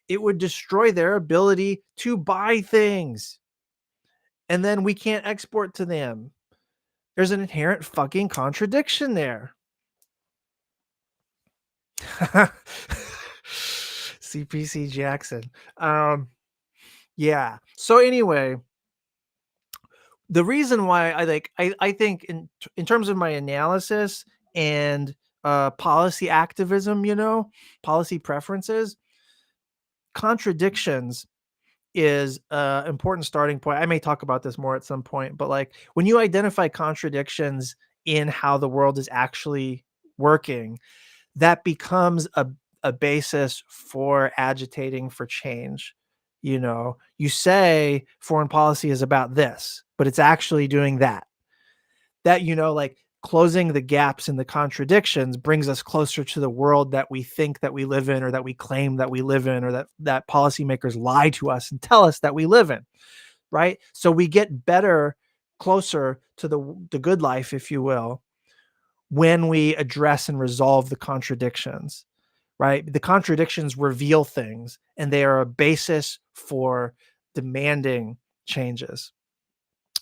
it would destroy their ability to buy things. And then we can't export to them. There's an inherent fucking contradiction there. CPC Jackson. Yeah. So anyway, the reason why I think in terms of my analysis and policy activism, policy preferences, contradictions is an important starting point. I may talk about this more at some point, but like when you identify contradictions in how the world is actually working, that becomes a basis for agitating for change. You say foreign policy is about this, but it's actually doing that. Like closing the gaps and the contradictions brings us closer to the world that we think that we live in, or that we claim that we live in, or that policymakers lie to us and tell us that we live in, right? So we get closer to the good life, if you will, when we address and resolve the contradictions, right? The contradictions reveal things, and they are a basis for demanding changes.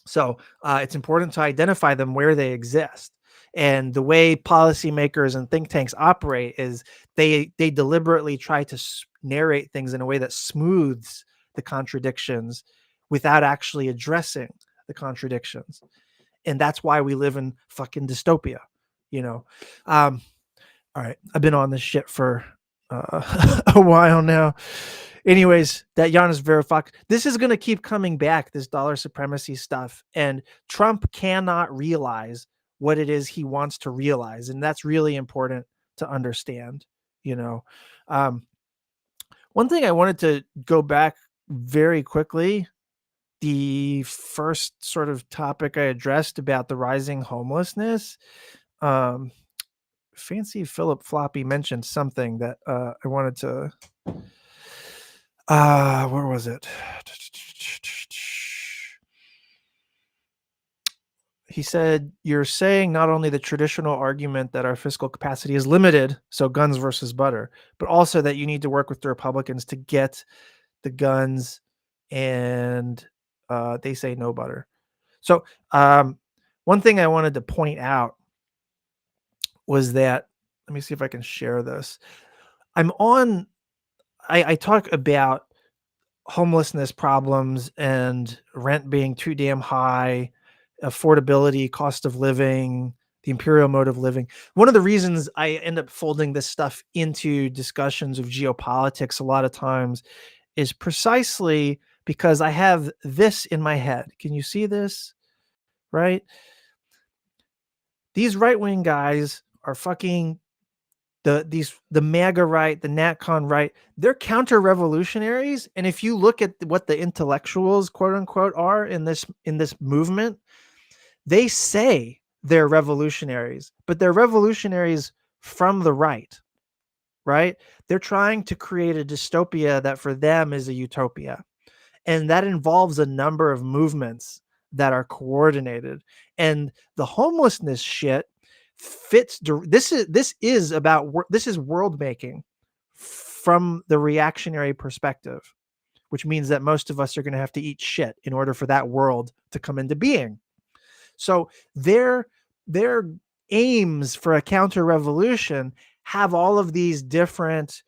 So it's important to identify them where they exist. And the way policymakers and think tanks operate is they deliberately try to narrate things in a way that smooths the contradictions without actually addressing the contradictions. And that's why we live in fucking dystopia, all right, I've been on this shit for a while now. Anyways, that Giannis Varoufakis, this is going to keep coming back, this dollar supremacy stuff. And Trump cannot realize what it is he wants to realize. And that's really important to understand, One thing I wanted to go back very quickly, the first sort of topic I addressed about the rising homelessness, Fancy Philip Floppy mentioned something that I wanted to where was it? He said, you're saying not only the traditional argument that our fiscal capacity is limited, so guns versus butter, but also that you need to work with the Republicans to get the guns, and they say no butter. So one thing I wanted to point out was that, let me see if I can share this. I talk about homelessness problems and rent being too damn high, affordability, cost of living, the imperial mode of living. One of the reasons I end up folding this stuff into discussions of geopolitics a lot of times is precisely because I have this in my head. Can you see this? Right? These right-wing guys are fucking the MAGA right, the NatCon right. They're counter-revolutionaries, and if you look at what the intellectuals, quote unquote, are in this movement, they say they're revolutionaries, but they're revolutionaries from the right. They're trying to create a dystopia that for them is a utopia, and that involves a number of movements that are coordinated. And the homelessness shit fits. This is world making from the reactionary perspective, which means that most of us are going to have to eat shit in order for that world to come into being. So their aims for a counter revolution have all of these different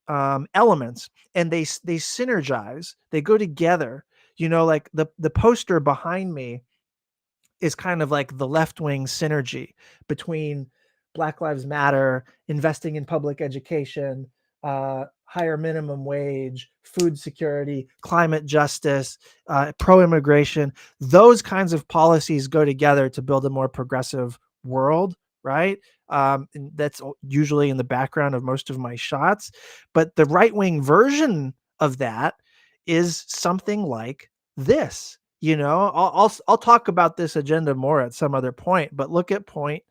elements, and they synergize. They go together. Like the poster behind me is kind of like the left-wing synergy between Black Lives Matter, investing in public education, higher minimum wage, food security, climate justice, pro-immigration. Those kinds of policies go together to build a more progressive world, right? And that's usually in the background of most of my shots. But the right-wing version of that is something like this. I'll talk about this agenda more at some other point, but look at point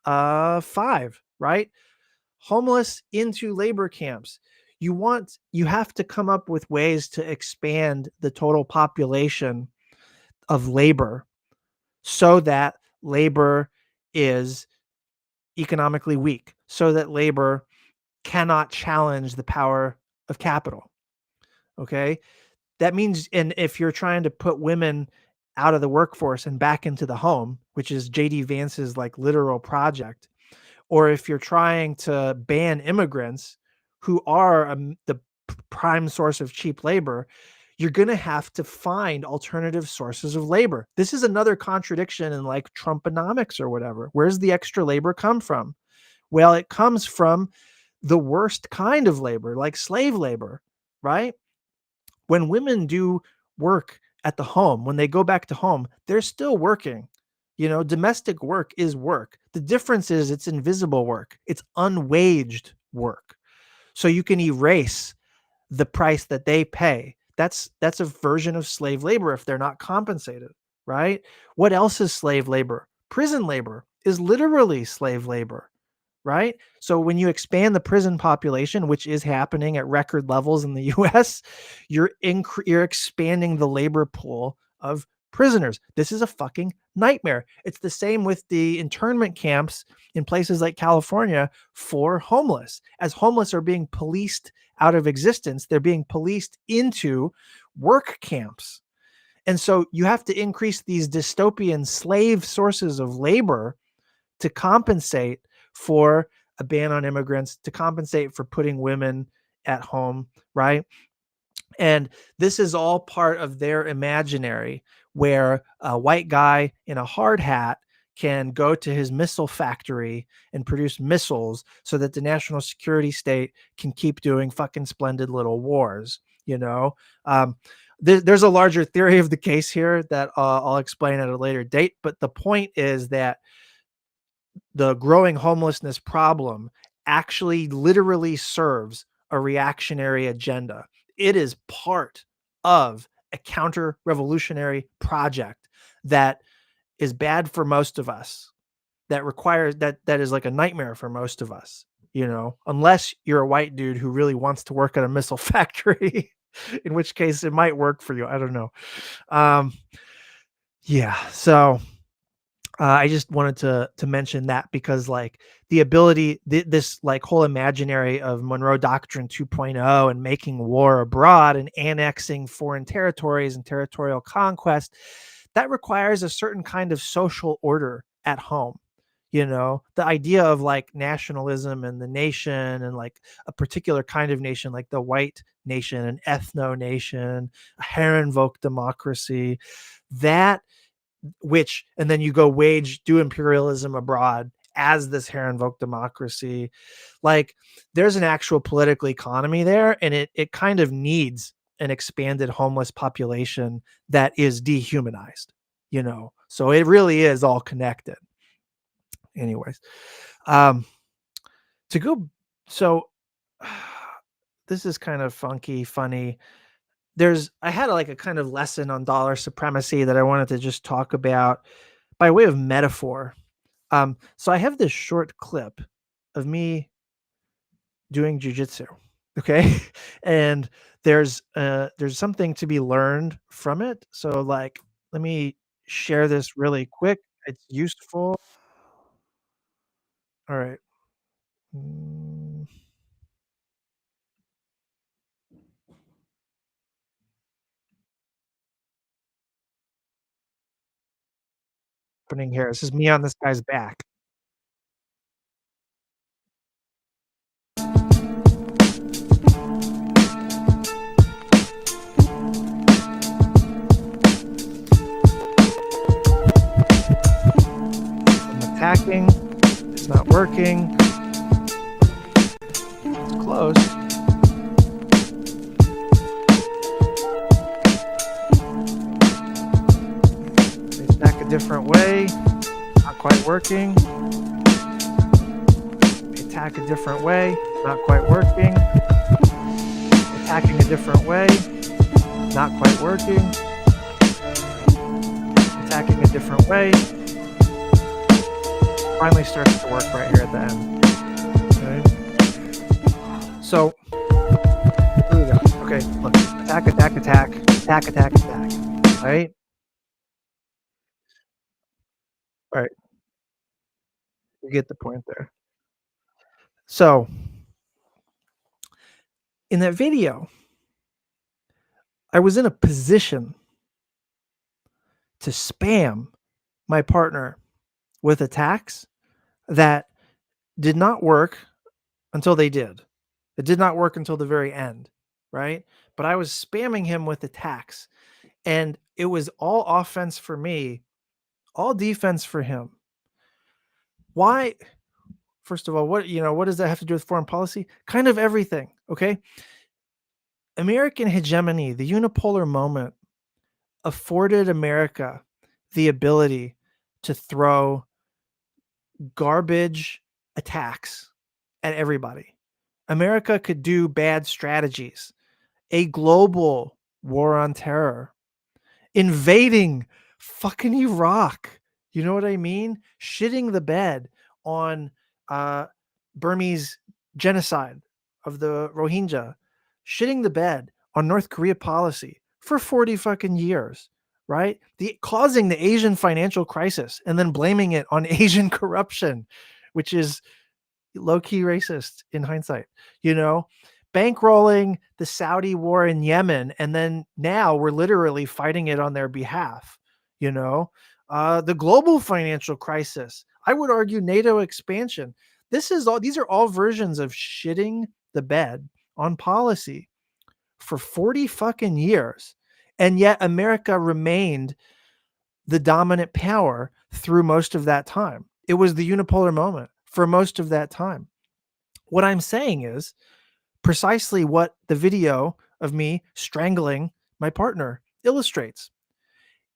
5, right? Homeless into labor camps. you have to come up with ways to expand the total population of labor so that labor is economically weak, so that labor cannot challenge the power of capital. Okay. That means, and if you're trying to put women out of the workforce and back into the home, which is JD Vance's like literal project, or if you're trying to ban immigrants who are the prime source of cheap labor, you're going to have to find alternative sources of labor. This is another contradiction in like Trumponomics or whatever. Where's the extra labor come from? Well, it comes from the worst kind of labor, like slave labor, right? When women do work at the home, when they go back to home, they're still working. Domestic work is work. The difference is it's invisible work. It's unwaged work. So you can erase the price that they pay. That's a version of slave labor if they're not compensated, right? What else is slave labor? Prison labor is literally slave labor, right? So when you expand the prison population, which is happening at record levels in the US, you're expanding the labor pool of prisoners. This is a fucking nightmare. It's the same with the internment camps in places like California for homeless. As homeless are being policed out of existence, they're being policed into work camps. And so you have to increase these dystopian slave sources of labor to compensate for a ban on immigrants, to compensate for putting women at home, right? And this is all part of their imaginary, where a white guy in a hard hat can go to his missile factory and produce missiles so that the national security state can keep doing fucking splendid little wars. There's a larger theory of the case here that I'll explain at a later date. But the point is that the growing homelessness problem actually literally serves a reactionary agenda. It is part of a counter-revolutionary project that is bad for most of us, that requires that is like a nightmare for most of us, unless you're a white dude who really wants to work at a missile factory, in which case it might work for you. I don't know. Yeah. So I just wanted to mention that because like the ability, this like whole imaginary of Monroe Doctrine 2.0 and making war abroad and annexing foreign territories and territorial conquest, that requires a certain kind of social order at home. The idea of like nationalism and the nation and like a particular kind of nation, like the white nation, an ethno nation, a Herrenvolk democracy, and then you go do imperialism abroad as this Herrenvolk democracy. Like there's an actual political economy there, and it kind of needs an expanded homeless population that is dehumanized, so it really is all connected. Anyways, this is kind of funny. I had like a kind of lesson on dollar supremacy that I wanted to just talk about by way of metaphor. So I have this short clip of me doing Jiu Jitsu. Okay. And there's something to be learned from it. So like, let me share this really quick. It's useful. All right. Happening here. This is me on this guy's back. I'm attacking. It's not working. It's close. Attack a different way. Not quite working. Attack a different way. Not quite working. Attacking a different way. Not quite working. Attacking a different way. Finally starts to work right here at the end. Okay. So Okay, look, attack, attack, attack, attack, attack, attack. Right? All right, you get the point there. So in that video, I was in a position to spam my partner with attacks that did not work until they did. It did not work until the very end, right? But I was spamming him with attacks, and it was all offense for me, all defense for him. Why? First of all, what does that have to do with foreign policy? Kind of everything, okay? American hegemony, the unipolar moment, afforded America the ability to throw garbage attacks at everybody. America could do bad strategies, a global war on terror, invading fucking Iraq. You know what I mean? Shitting the bed on Burmese genocide of the Rohingya, shitting the bed on North Korea policy for 40 fucking years, right? Causing the Asian financial crisis and then blaming it on Asian corruption, which is low-key racist in hindsight, bankrolling the Saudi war in Yemen, and then now we're literally fighting it on their behalf. The global financial crisis, I would argue NATO expansion. These are all versions of shitting the bed on policy for 40 fucking years. And yet America remained the dominant power through most of that time. It was the unipolar moment for most of that time. What I'm saying is precisely what the video of me strangling my partner illustrates.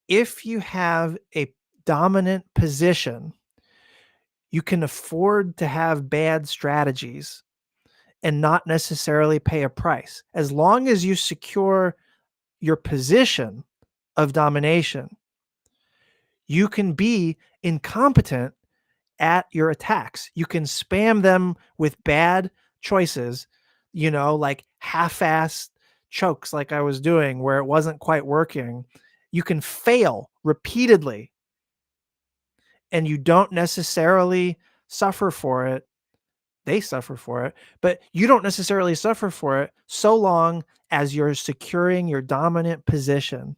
If you have a dominant position, you can afford to have bad strategies and not necessarily pay a price. As long as you secure your position of domination, you can be incompetent at your attacks. You can spam them with bad choices, like half-assed chokes like I was doing where it wasn't quite working. You can fail repeatedly and you don't necessarily suffer for it. They suffer for it, but you don't necessarily suffer for it so long as you're securing your dominant position.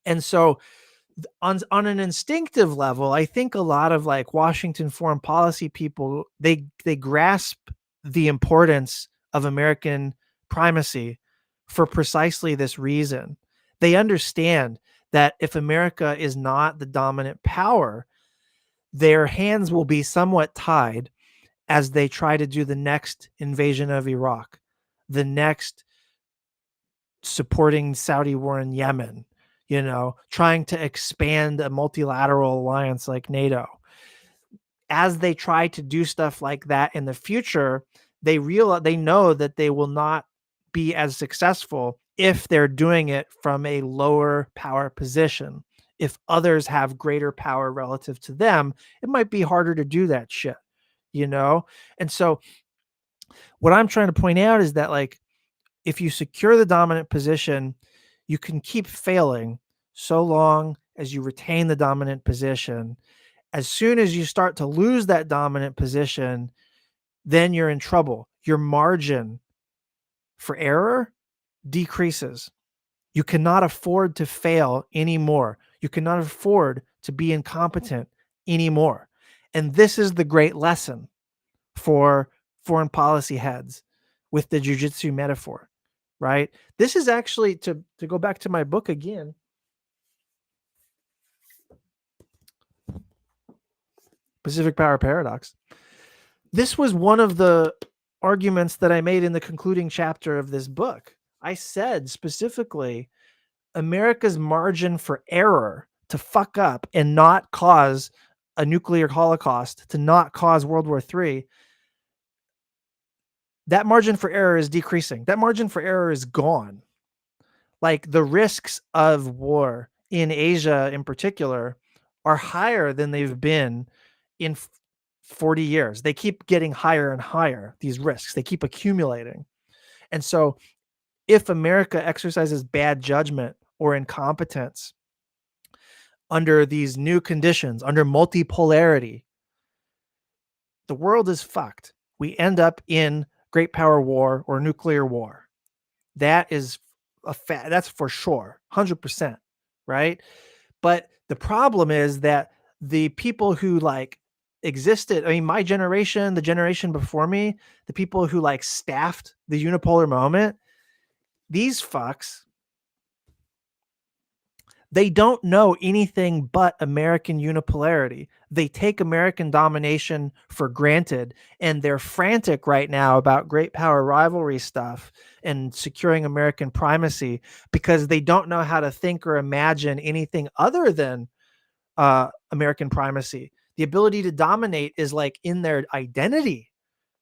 And so on an instinctive level, I think a lot of like Washington foreign policy people, they grasp the importance of American primacy for precisely this reason. They understand that if America is not the dominant power, their hands will be somewhat tied as they try to do the next invasion of Iraq, the next supporting Saudi war in Yemen, trying to expand a multilateral alliance like NATO. As they try to do stuff like that in the future, they know that they will not be as successful if they're doing it from a lower power position. If others have greater power relative to them, it might be harder to do that shit, And so what I'm trying to point out is that, like, if you secure the dominant position, you can keep failing so long as you retain the dominant position. As soon as you start to lose that dominant position, then you're in trouble. Your margin for error decreases. You cannot afford to fail anymore. You cannot afford to be incompetent anymore. And this is the great lesson for foreign policy heads with the Jiu Jitsu metaphor, right? This is actually, to go back to my book again, Pacific Power Paradox. This was one of the arguments that I made in the concluding chapter of this book. I said specifically, America's margin for error to fuck up and not cause a nuclear holocaust, to not cause World War III, that margin for error is decreasing. That margin for error is gone. Like, the risks of war in Asia in particular are higher than they've been in 40 years. They keep getting higher and higher, these risks. They keep accumulating. And so if America exercises bad judgment or incompetence under these new conditions, under multipolarity, the world is fucked. We end up in great power war or nuclear war. That is that's for sure, 100%, right? But the problem is that the people who like existed, I mean, my generation, the generation before me, the people who like staffed the unipolar moment, these fucks, they don't know anything but American unipolarity. They take American domination for granted, and they're frantic right now about great power rivalry stuff and securing American primacy because they don't know how to think or imagine anything other than American primacy. The ability to dominate is like in their identity.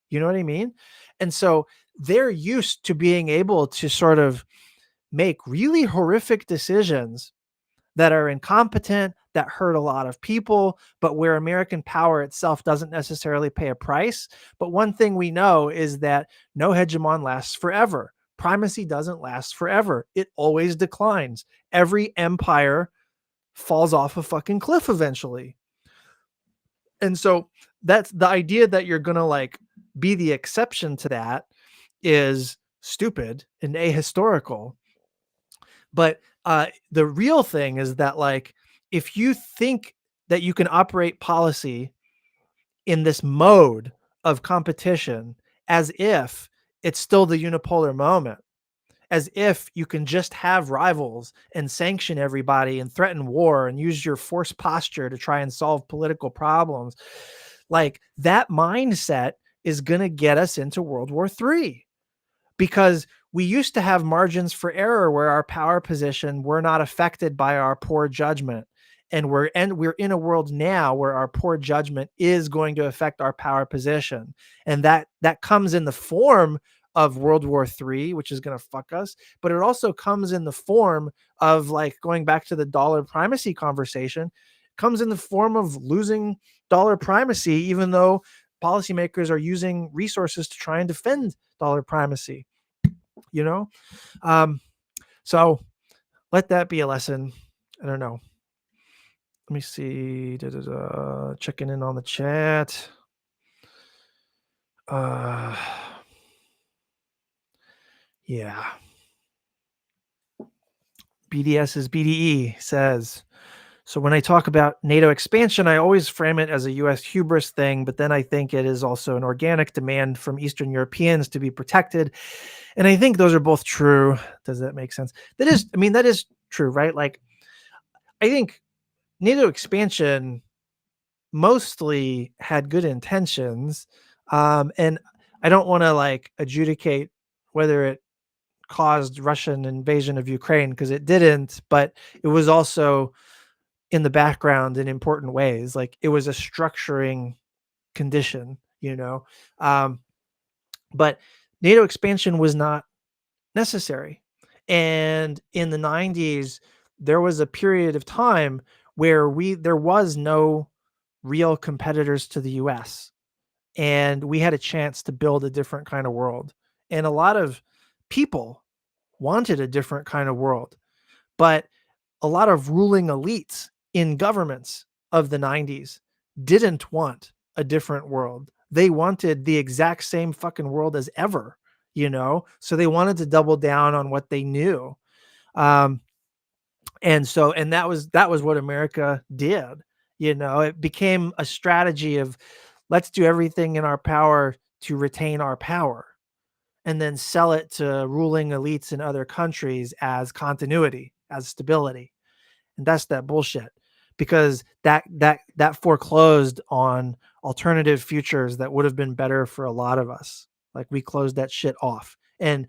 You know what I mean? And so they're used to being able to sort of make really horrific decisions that are incompetent, that hurt a lot of people, but where American power itself doesn't necessarily pay a price. But one thing we know is that no hegemon lasts forever. Primacy doesn't last forever. It always declines. Every empire falls off a fucking cliff eventually. And so that's the idea that you're going to like be the exception to that is stupid and ahistorical. But the real thing is that, like, if you think that you can operate policy in this mode of competition as if it's still the unipolar moment, as if you can just have rivals and sanction everybody and threaten war and use your force posture to try and solve political problems, like that mindset is going to get us into World War III. Because we used to have margins for error where our power position were not affected by our poor judgment. And we're in a world now where our poor judgment is going to affect our power position. And that comes in the form of World War III, which is going to fuck us. But it also comes in the form of, like, going back to the dollar primacy conversation, comes in the form of losing dollar primacy, even though policymakers are using resources to try and defend dollar primacy, you know? So let that be a lesson. I don't know. Let me see. Checking in on the chat. Yeah. BDS is BDE says, so when I talk about NATO expansion, I always frame it as a U.S. hubris thing, but then I think it is also an organic demand from Eastern Europeans to be protected. And I think those are both true. Does that make sense? That is true, right? Like, I think NATO expansion mostly had good intentions. And I don't want to like adjudicate whether it caused Russian invasion of Ukraine, because it didn't, but it was also in the background in important ways. Like, it was a structuring condition, you know. But NATO expansion was not necessary. And in the 90s, there was a period of time where there was no real competitors to the US. And we had a chance to build a different kind of world. And a lot of people wanted a different kind of world. But a lot of ruling elites in governments of the 90s didn't want a different world. They wanted the exact same fucking world as ever, you know? So they wanted to double down on what they knew. And that was what America did. You know, it became a strategy of, let's do everything in our power to retain our power, and then sell it to ruling elites in other countries as continuity, as stability. And that's that bullshit, because that foreclosed on alternative futures that would have been better for a lot of us. Like, we closed that shit off. And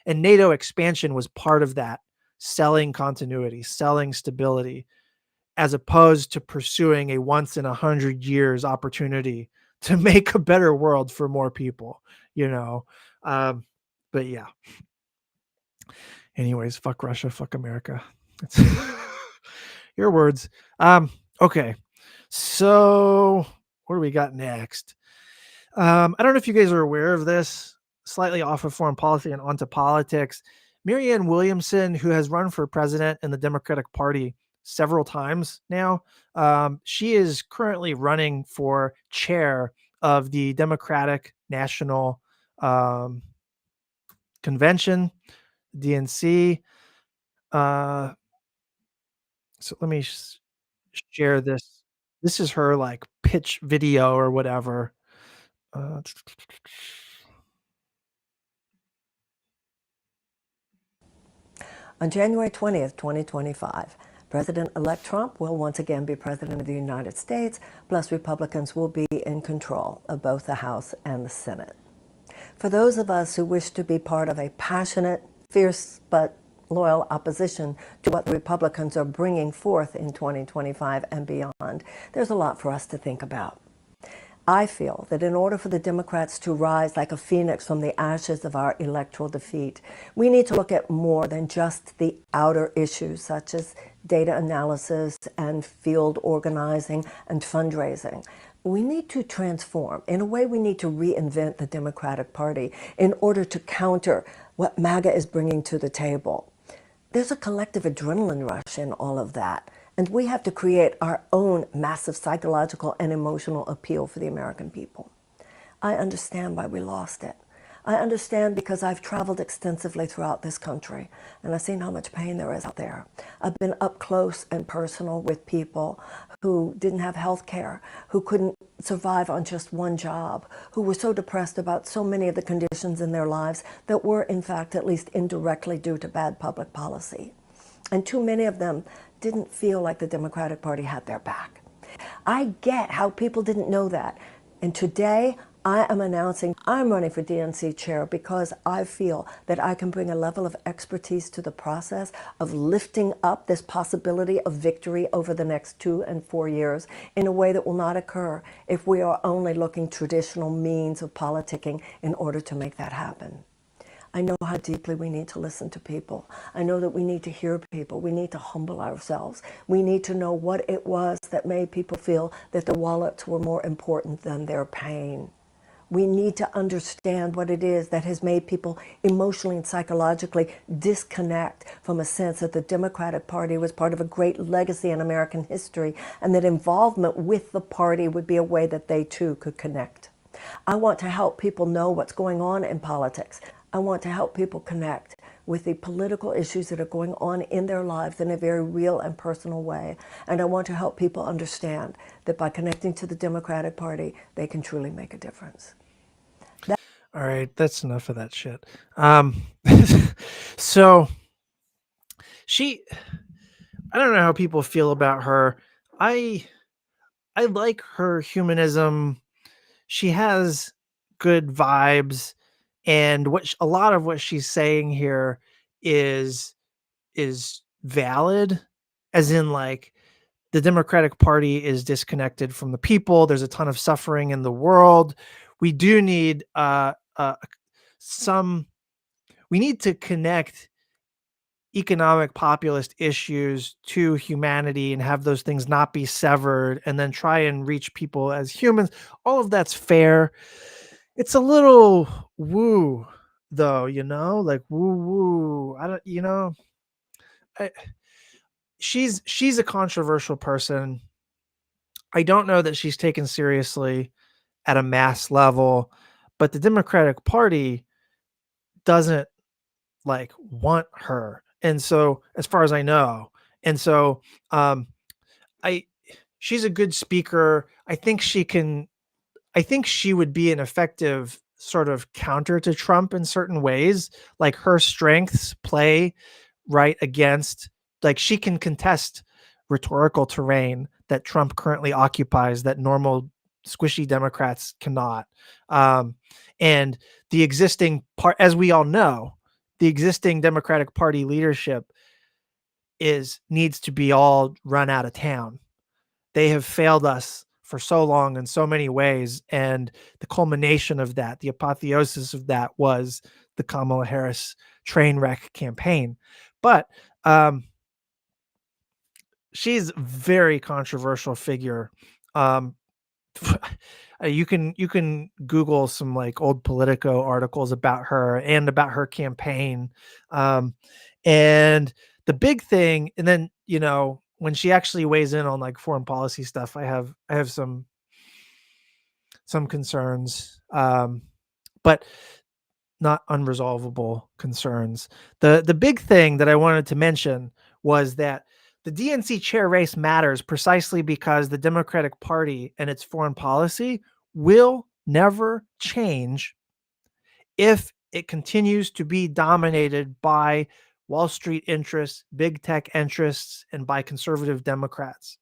NATO expansion was part of that, selling continuity, selling stability, as opposed to pursuing a once in 100 years opportunity to make a better world for more people, you know? But yeah. Anyways, fuck Russia, fuck America. It's your words. Okay. So what do we got next? I don't know if you guys are aware of this. slightly off of foreign policy and onto politics. Marianne Williamson, who has run for president in the Democratic Party several times now, she is currently running for chair of the Democratic National Convention, DNC. So let me share this. This is her like pitch video or whatever. On January 20th, 2025, President-elect Trump will once again be President of the United States, plus Republicans will be in control of both the House and the Senate. For those of us who wish to be part of a passionate, fierce, but loyal opposition to what the Republicans are bringing forth in 2025 and beyond, there's a lot for us to think about. I feel that in order for the Democrats to rise like a phoenix from the ashes of our electoral defeat, we need to look at more than just the outer issues such as data analysis and field organizing and fundraising. We need to transform. In a way, we need to reinvent the Democratic Party in order to counter what MAGA is bringing to the table. There's a collective adrenaline rush in all of that. And we have to create our own massive psychological and emotional appeal for the American people. I understand why we lost it. I understand because I've traveled extensively throughout this country, and I've seen how much pain there is out there. I've been up close and personal with people who didn't have health care, who couldn't survive on just one job, who were so depressed about so many of the conditions in their lives that were, in fact, at least indirectly due to bad public policy. And too many of them didn't feel like the Democratic Party had their back. I get how people didn't know that. And today, I am announcing I'm running for DNC chair because I feel that I can bring a level of expertise to the process of lifting up this possibility of victory over the next 2 and 4 years in a way that will not occur if we are only looking traditional means of politicking in order to make that happen. I know how deeply we need to listen to people. I know that we need to hear people. We need to humble ourselves. We need to know what it was that made people feel that their wallets were more important than their pain. We need to understand what it is that has made people emotionally and psychologically disconnect from a sense that the Democratic Party was part of a great legacy in American history and that involvement with the party would be a way that they too could connect. I want to help people know what's going on in politics. I want to help people connect with the political issues that are going on in their lives in a very real and personal way. And I want to help people understand that by connecting to the Democratic Party, they can truly make a difference. All right, that's enough of that shit. So I don't know how people feel about her. I like her humanism. She has good vibes, and a lot of what she's saying here is valid, as in like the Democratic Party is disconnected from the people. There's a ton of suffering in the world. We do need we need to connect economic populist issues to humanity and have those things not be severed and then try and reach people as humans. All of that's fair. It's a little woo though, like woo woo. I don't, she's a controversial person. I don't know that she's taken seriously at a mass level, but the Democratic Party doesn't like want her. And so, as far as I know, and so, she's a good speaker. I think she would be an effective sort of counter to Trump in certain ways. Like her strengths play right against, like she can contest rhetorical terrain that Trump currently occupies that normal squishy Democrats cannot. And the existing part, as we all know, the existing Democratic Party leadership needs to be all run out of town. They have failed us for so long in so many ways. And the culmination of that, the apotheosis of that, was the Kamala Harris train wreck campaign. But she's a very controversial figure. you can Google some like old Politico articles about her and about her campaign. And the big thing, and then, when she actually weighs in on like foreign policy stuff, I have some concerns, but not unresolvable concerns. The big thing that I wanted to mention was that the DNC chair race matters precisely because the Democratic Party and its foreign policy will never change if it continues to be dominated by Wall Street interests, big tech interests, and by conservative Democrats,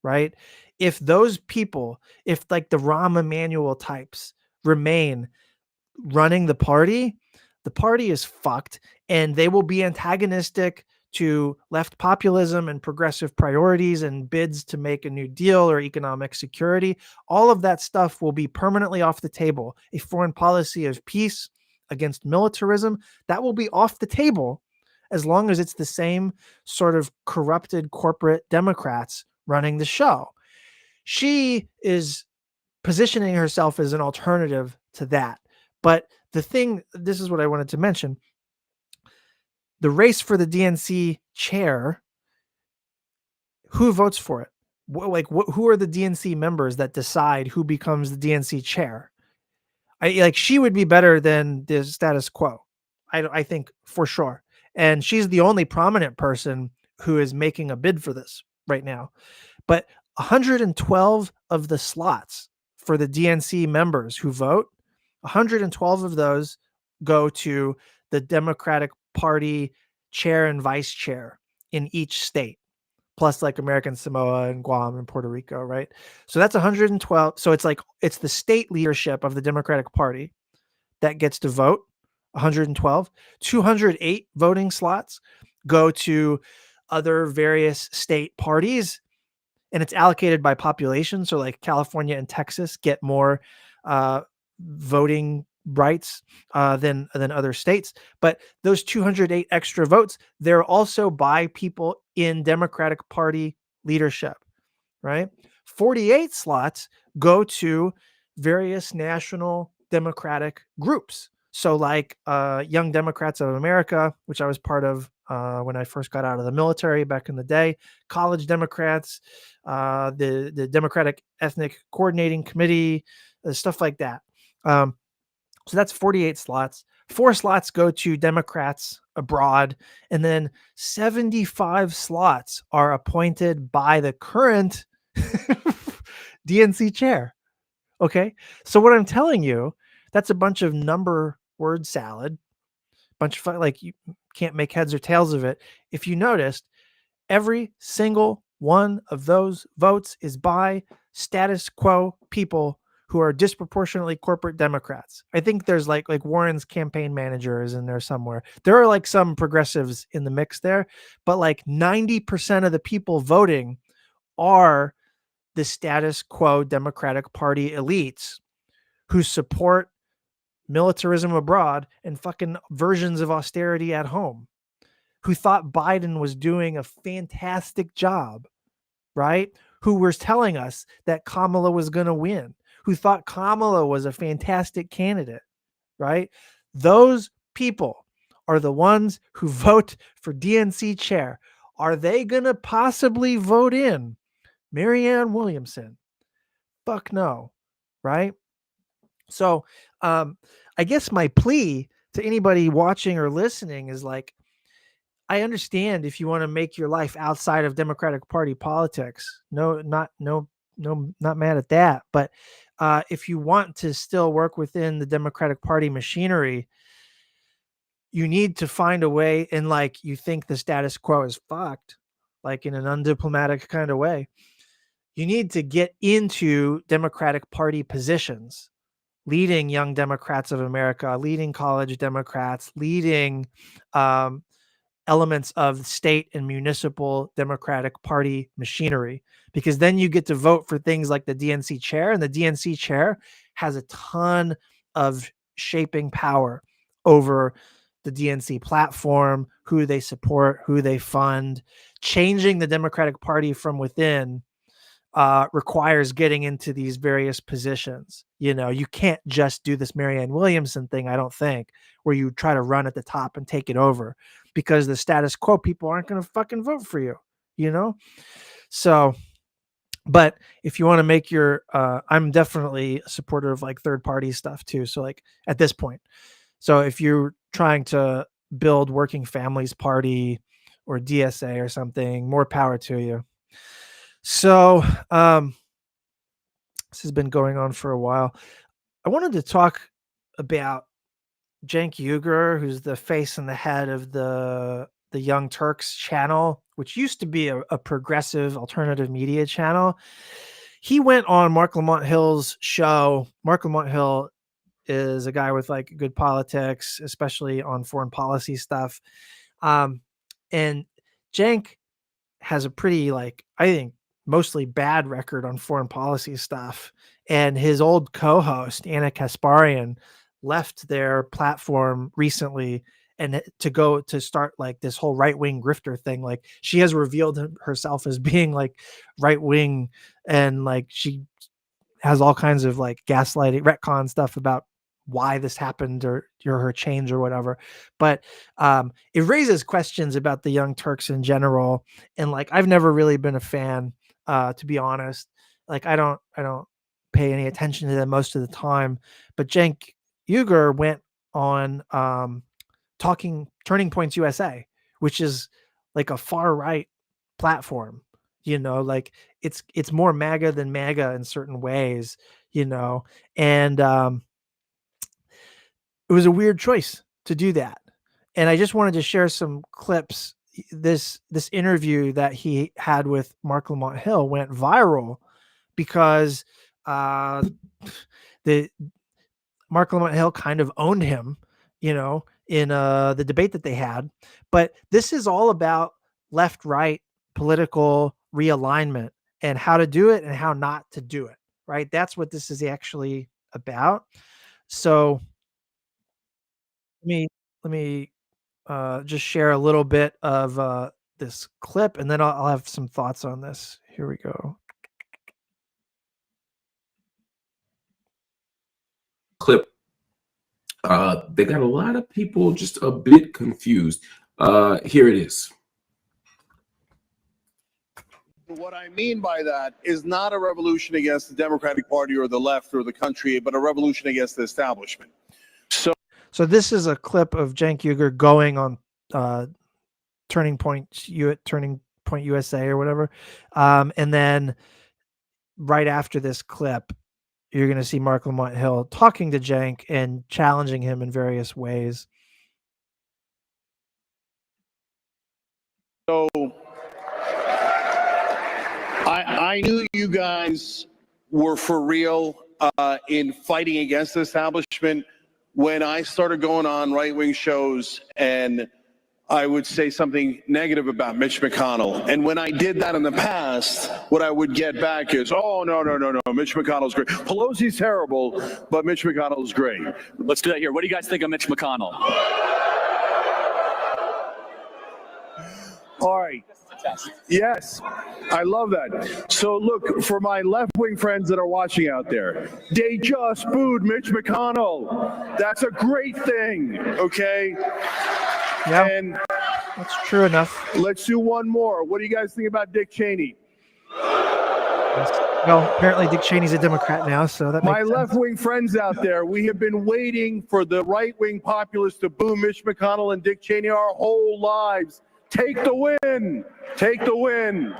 right? If those people, if like the Rahm Emanuel types remain running the party is fucked, and they will be antagonistic to left populism and progressive priorities and bids to make a new deal or economic security. All of that stuff will be permanently off the table. A foreign policy of peace against militarism, that will be off the table as long as it's the same sort of corrupted corporate Democrats running the show. She is positioning herself as an alternative to that. But this is what I wanted to mention. The race for the DNC chair, who votes for it? Who are the DNC members that decide who becomes the DNC chair? She would be better than the status quo. I think for sure. And she's the only prominent person who is making a bid for this right now. But 112 of the slots for the DNC members who vote, 112 of those go to the Democratic Party chair and vice chair in each state, plus like American Samoa and Guam and Puerto Rico, right? So that's 112. So it's the state leadership of the Democratic Party that gets to vote, 112. 208 voting slots go to other various state parties, and it's allocated by population. So like California and Texas get more voting rights than other states. But those 208 extra votes, they're also by people in Democratic Party leadership, right? 48 slots go to various national Democratic groups. So like Young Democrats of America, which I was part of when I first got out of the military back in the day, College Democrats, the Democratic Ethnic Coordinating Committee, stuff like that. So that's 48 slots. 4 slots go to Democrats abroad, and then 75 slots are appointed by the current DNC chair. Okay. So what I'm telling you, that's a bunch of number word salad, bunch of like you can't make heads or tails of it. If you noticed, every single one of those votes is by status quo people who are disproportionately corporate Democrats. I think there's like Warren's campaign manager is in there somewhere. There are like some progressives in the mix there, but like 90% of the people voting are the status quo Democratic Party elites who support militarism abroad and fucking versions of austerity at home, who thought Biden was doing a fantastic job, right? Who was telling us that Kamala was going to win, who thought Kamala was a fantastic candidate, right? Those people are the ones who vote for DNC chair. Are they going to possibly vote in Marianne Williamson? Fuck no, right? So I guess my plea to anybody watching or listening is like, I understand if you want to make your life outside of Democratic Party politics. Not mad at that. But if you want to still work within the Democratic Party machinery, you need to find a way, and like you think the status quo is fucked, like in an undiplomatic kind of way. You need to get into Democratic Party positions, leading Young Democrats of America, leading College Democrats, leading elements of state and municipal Democratic Party machinery, because then you get to vote for things like the DNC chair, and the DNC chair has a ton of shaping power over the DNC platform, who they support, who they fund, changing the Democratic Party from within requires getting into these various positions. You know, you can't just do this Marianne Williamson thing, I don't think, where you try to run at the top and take it over, because the status quo people aren't going to fucking vote for you, you know? So, but if you want to make your, I'm definitely a supporter of like third party stuff too. So like at this point, so if you're trying to build Working Families Party or DSA or something, more power to you. So this has been going on for a while. I wanted to talk about Cenk Uygur, who's the face and the head of the Young Turks channel, which used to be a progressive alternative media channel. He went on Mark Lamont Hill's show. Mark Lamont Hill is a guy with like good politics, especially on foreign policy stuff. And Cenk has a pretty, like, I think, mostly bad record on foreign policy stuff. And his old co-host, Anna Kasparian, left their platform recently and to go to start like this whole right-wing grifter thing. Like, she has revealed herself as being like right-wing, and like she has all kinds of like gaslighting, retcon stuff about why this happened or her change or whatever. But it raises questions about the Young Turks in general. And like, I've never really been a fan, to be honest. Like, I don't pay any attention to them most of the time. But Cenk Uygur went on talking Turning Points USA, which is like a far right platform. You know, like it's more MAGA than MAGA in certain ways, you know, and it was a weird choice to do that. And I just wanted to share some clips. This interview that he had with Mark Lamont Hill went viral because the Mark Lamont Hill kind of owned him, you know, in the debate that they had. But this is all about left-right political realignment and how to do it and how not to do it, right? That's what this is actually about. So let me just share a little bit of this clip, and then I'll have some thoughts on this. Here we go. Clip. They got a lot of people just a bit confused. Here it is. What I mean by that is not a revolution against the Democratic Party or the left or the country, but a revolution against the establishment. So this is a clip of Cenk Uygur going on Turning Point USA or whatever. And then right after this clip, you're going to see Mark Lamont Hill talking to Cenk and challenging him in various ways. So I knew you guys were for real in fighting against the establishment when I started going on right-wing shows and I would say something negative about Mitch McConnell. And when I did that in the past, what I would get back is, oh, no, Mitch McConnell's great. Pelosi's terrible, but Mitch McConnell's great. Let's do that here. What do you guys think of Mitch McConnell? All right. Yes, I love that. So look, for my left-wing friends that are watching out there, they just booed Mitch McConnell. That's a great thing, okay? Yeah, and that's true enough. Let's do one more. What do you guys think about Dick Cheney? Well, apparently Dick Cheney's a Democrat now, so that my makes sense. left-wing friends out there, we have been waiting for the right-wing populists to boo Mitch McConnell and Dick Cheney our whole lives. Take the win. Take the win.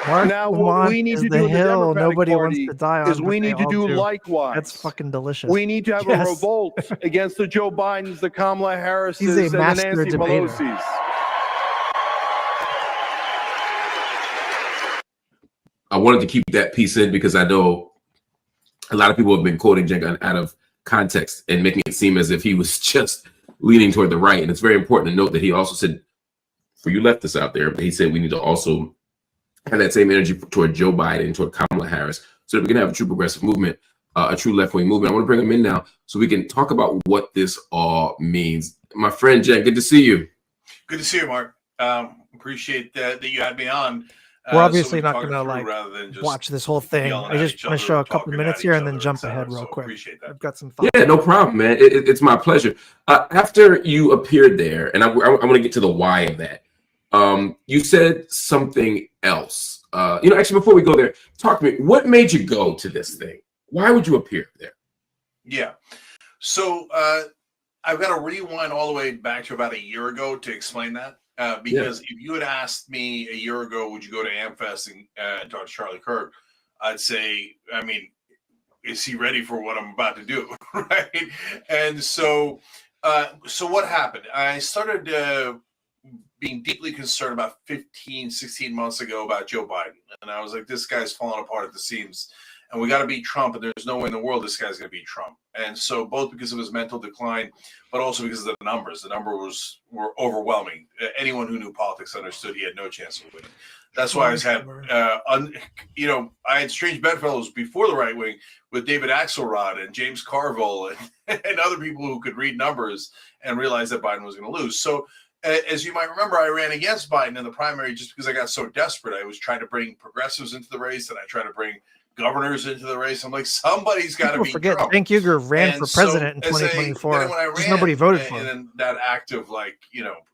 Mark now, what we need to do in the hill Democratic nobody Party wants to die on, is we need to do likewise. That's fucking delicious. We need to have a revolt against the Joe Bidens, the Kamala Harrises, and the Nancy debater. Pelosi's. I wanted to keep that piece in because I know a lot of people have been quoting Cenk out of context and making it seem as if he was just leaning toward the right. And it's very important to note that he also said, for you leftists out there, he said we need to also have that same energy toward Joe Biden and toward Kamala Harris so that we can have a true progressive movement, a true left-wing movement. I want to bring him in now so we can talk about what this all means. My friend Cenk, good to see you. Good to see you, Mark. Appreciate that you had me on. We're So obviously we not talk it going to through like rather than just watch this whole thing. yelling I at just each want to other, show a couple talking minutes at here each and then other, jump etc. ahead real So quick. appreciate that. I've got some thoughts. Yeah, no problem, man. It's my pleasure. After you appeared there, and I want to get to the why of that. You said something else. Actually, before we go there, talk to me. What made you go to this thing? Why would you appear there? Yeah. So I've got to rewind all the way back to about a year ago to explain that. Because if you had asked me a year ago, would you go to AmFest and talk to Charlie Kirk? I'd say, I mean, is he ready for what I'm about to do? Right. And so what happened? I started being deeply concerned about 15, 16 months ago about Joe Biden. And I was like, this guy's falling apart at the seams. And we got to beat Trump, and there's no way in the world this guy's going to beat Trump. And so both because of his mental decline, but also because of the numbers. The numbers were overwhelming. Anyone who knew politics understood he had no chance of winning. That's why I had strange bedfellows before the right wing with David Axelrod and James Carville and other people who could read numbers and realize that Biden was going to lose. So as you might remember, I ran against Biden in the primary just because I got so desperate. I was trying to bring progressives into the race, and I tried to bring governors into the race. I'm like, somebody's got to be forget Trump. Cenk Uygur ran for president in 2024. Just nobody voted for him. And that act of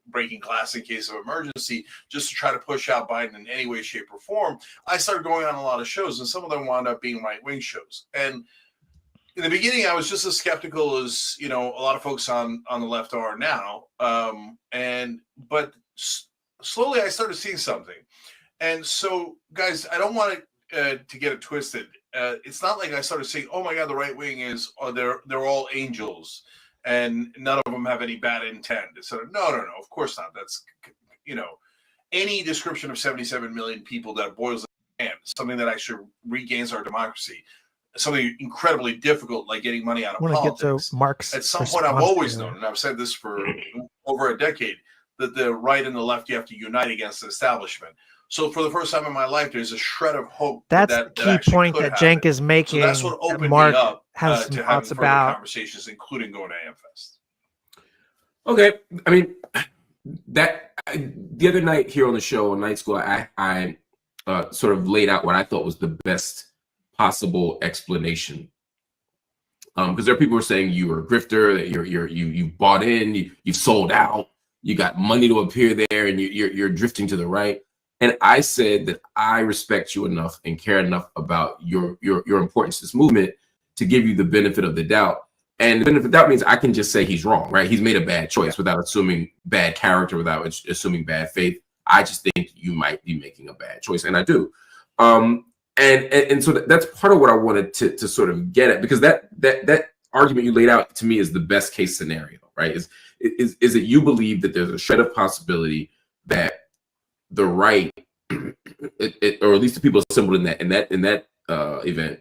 breaking glass in case of emergency, just to try to push out Biden in any way, shape, or form, I started going on a lot of shows, and some of them wound up being right-wing shows. And in the beginning, I was just as skeptical as a lot of folks on the left are now. But slowly, I started seeing something. And so, guys, I don't want to get it twisted. It's not like I started saying, "Oh my God, the right wing is they're all angels, and none of them have any bad intent." So no, of course not. That's any description of 77 million people that boils down to something that actually regains our democracy. Something incredibly difficult, like getting money out of politics. At some point, I've always known, and I've said this for over a decade, that the right and the left, you have to unite against the establishment. So for the first time in my life, there's a shred of hope. That's the key point that Cenk is making. So that's what opened Mark me up has some to thoughts having further about conversations, including going to AmFest. Okay, I mean the other night here on the show on Night School, I sort of laid out what I thought was the best possible explanation. Because there are people who are saying you were a grifter, that you bought in, you've sold out, you got money to appear there, and you're drifting to the right. And I said that I respect you enough and care enough about your importance to this movement to give you the benefit of the doubt. And the benefit of the doubt means I can just say he's wrong, right? He's made a bad choice without assuming bad character, without assuming bad faith. I just think you might be making a bad choice, and I do. And so that's part of what I wanted to sort of get at, because that argument you laid out to me is the best case scenario, right? Is that you believe that there's a shred of possibility that the right, or at least the people assembled in that event,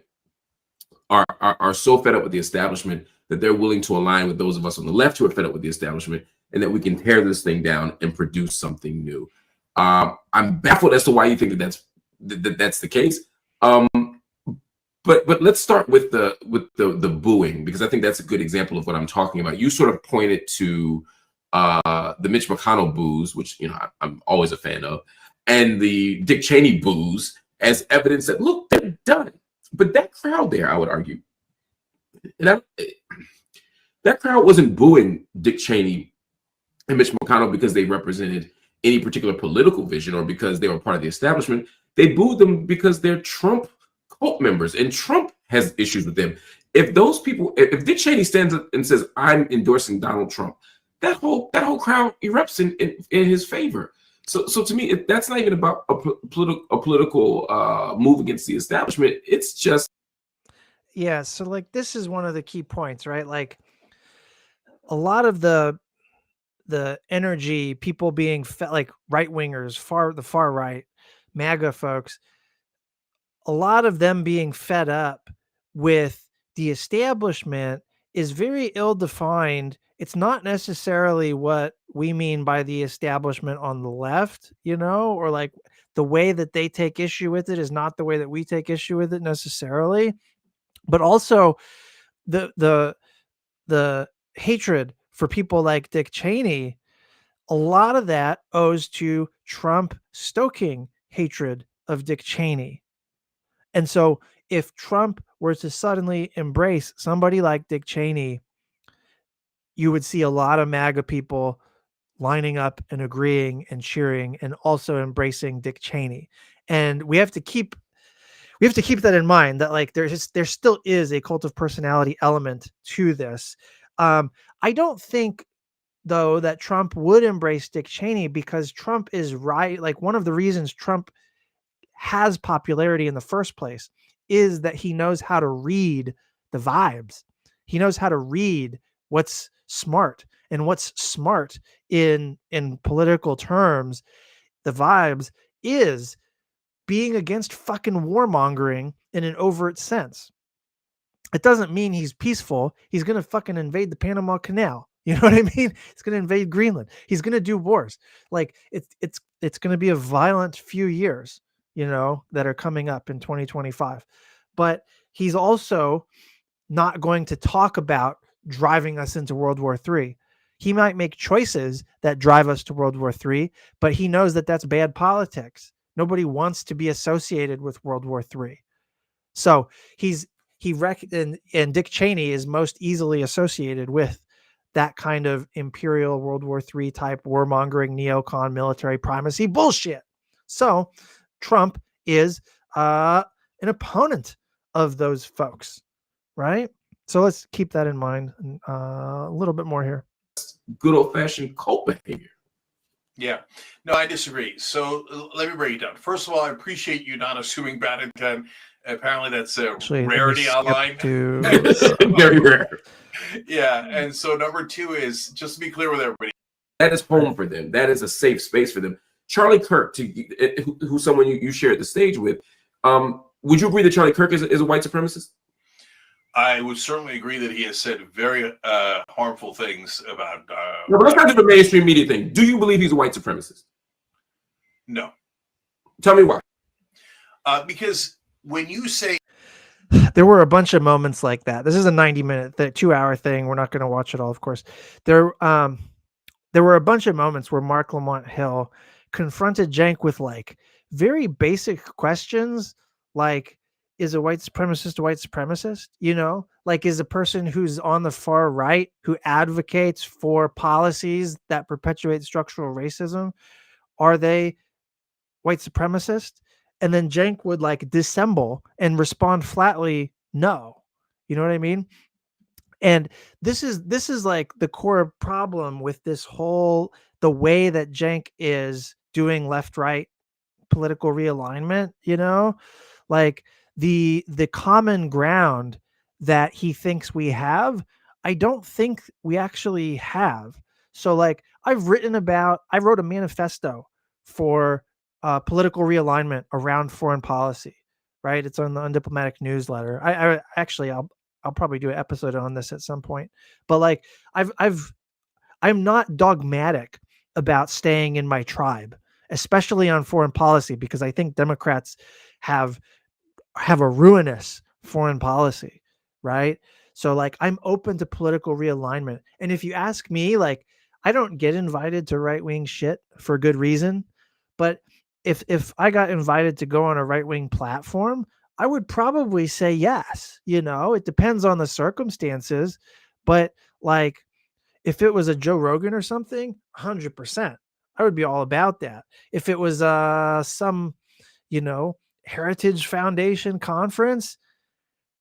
are so fed up with the establishment that they're willing to align with those of us on the left who are fed up with the establishment, and that we can tear this thing down and produce something new. I'm baffled as to why you think that's the case. But let's start with the booing, because I think that's a good example of what I'm talking about. You sort of pointed to the Mitch McConnell boos, which I'm always a fan of, and the Dick Cheney boos as evidence that, look, they're done. But that crowd there, I would argue, that crowd wasn't booing Dick Cheney and Mitch McConnell because they represented any particular political vision or because they were part of the establishment. They booed them because they're Trump cult members, and Trump has issues with them. If those people, if Dick Cheney stands up and says, "I'm endorsing Donald Trump," that whole crowd erupts in his favor. So to me, that's not even about a political move against the establishment. It's just so like this is one of the key points, right? Like a lot of the energy, people being like right wingers, the far right, MAGA folks, a lot of them being fed up with the establishment is very ill-defined. It's not necessarily what we mean by the establishment on the left, or like the way that they take issue with it is not the way that we take issue with it necessarily. But also the hatred for people like Dick Cheney, a lot of that owes to Trump stoking hatred of Dick Cheney. And so if Trump were to suddenly embrace somebody like Dick Cheney, you would see a lot of MAGA people lining up and agreeing and cheering and also embracing Dick Cheney. And we have to keep that in mind, that like there still is a cult of personality element to this. I don't think though that Trump would embrace Dick Cheney, because Trump is right. Like, one of the reasons Trump has popularity in the first place is that he knows how to read the vibes. He knows how to read what's smart, and what's smart in political terms, the vibes, is being against fucking warmongering in an overt sense. It doesn't mean he's peaceful. He's going to fucking invade the Panama Canal. You know what I mean? He's going to invade Greenland. He's going to do wars. Like, it's going to be a violent few years, that are coming up in 2025. But he's also not going to talk about driving us into World War III. He might make choices that drive us to World War III, but he knows that that's bad politics. Nobody wants to be associated with World War III. So and Dick Cheney is most easily associated with that kind of imperial World War III type warmongering, neocon, military primacy bullshit. So Trump is an opponent of those folks, right? So let's keep that in mind. A little bit more here. Good old-fashioned cult behavior. Yeah, no, I disagree. So let me break it down. First of all, I appreciate you not assuming bad intent. Apparently, that's a rarity online. Very rare. Yeah, and so number two is, just to be clear with everybody, that is home for them. That is a safe space for them. Charlie Kirk, who's someone you shared the stage with, would you agree that Charlie Kirk is a white supremacist? I would certainly agree that he has said very harmful things about. No, but let's not do the mainstream media thing. Do you believe he's a white supremacist? No. Tell me why. Because when you say, there were a bunch of moments like that. This is a 90-minute, 2-hour thing. We're not going to watch it all, of course. There were a bunch of moments where Mark Lamont Hill confronted Cenk with like very basic questions, like, is a white supremacist a white supremacist? Like, is a person who's on the far right, who advocates for policies that perpetuate structural racism, are they white supremacist? And then Cenk would like dissemble and respond flatly, no. You know what I mean? And this is like the core problem with this whole, the way that Cenk is doing left-right political realignment, like the common ground that he thinks we have, I don't think we actually have. So like I wrote a manifesto for political realignment around foreign policy, right? It's on the Undiplomatic newsletter. I actually, I'll probably do an episode on this at some point, but like I'm not dogmatic about staying in my tribe, especially on foreign policy, because I think Democrats have a ruinous foreign policy, right? So like I'm open to political realignment. And if you ask me, like, I don't get invited to right-wing shit for good reason, but if I got invited to go on a right-wing platform, I would probably say yes. It depends on the circumstances, but like if it was a Joe Rogan or something, 100%, I would be all about that. If it was some, Heritage Foundation conference,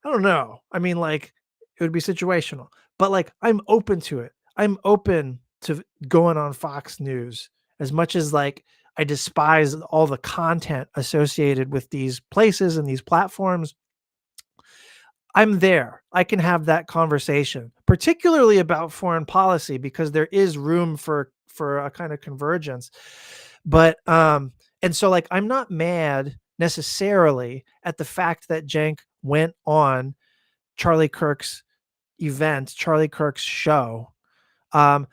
I don't know. I mean, like, it would be situational, but like, I'm open to it. I'm open to going on Fox News, as much as like I despise all the content associated with these places and these platforms. I'm there. I can have that conversation, particularly about foreign policy, because there is room for a kind of convergence. But and so like I'm not mad necessarily at the fact that Cenk went on Charlie Kirk's event, Charlie Kirk's show. I'm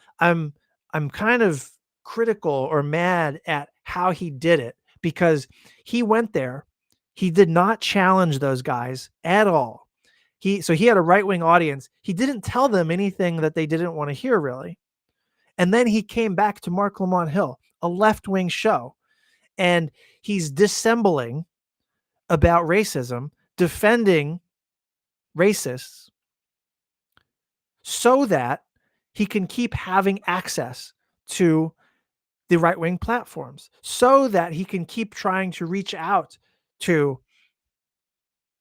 kind of critical or mad at how he did it, because he went there. He did not challenge those guys at all. So he had a right-wing audience. He didn't tell them anything that they didn't want to hear, really. And then he came back to Mark Lamont Hill, a left-wing show, And he's dissembling about racism, defending racists so that he can keep having access to the right-wing platforms, so that he can keep trying to reach out to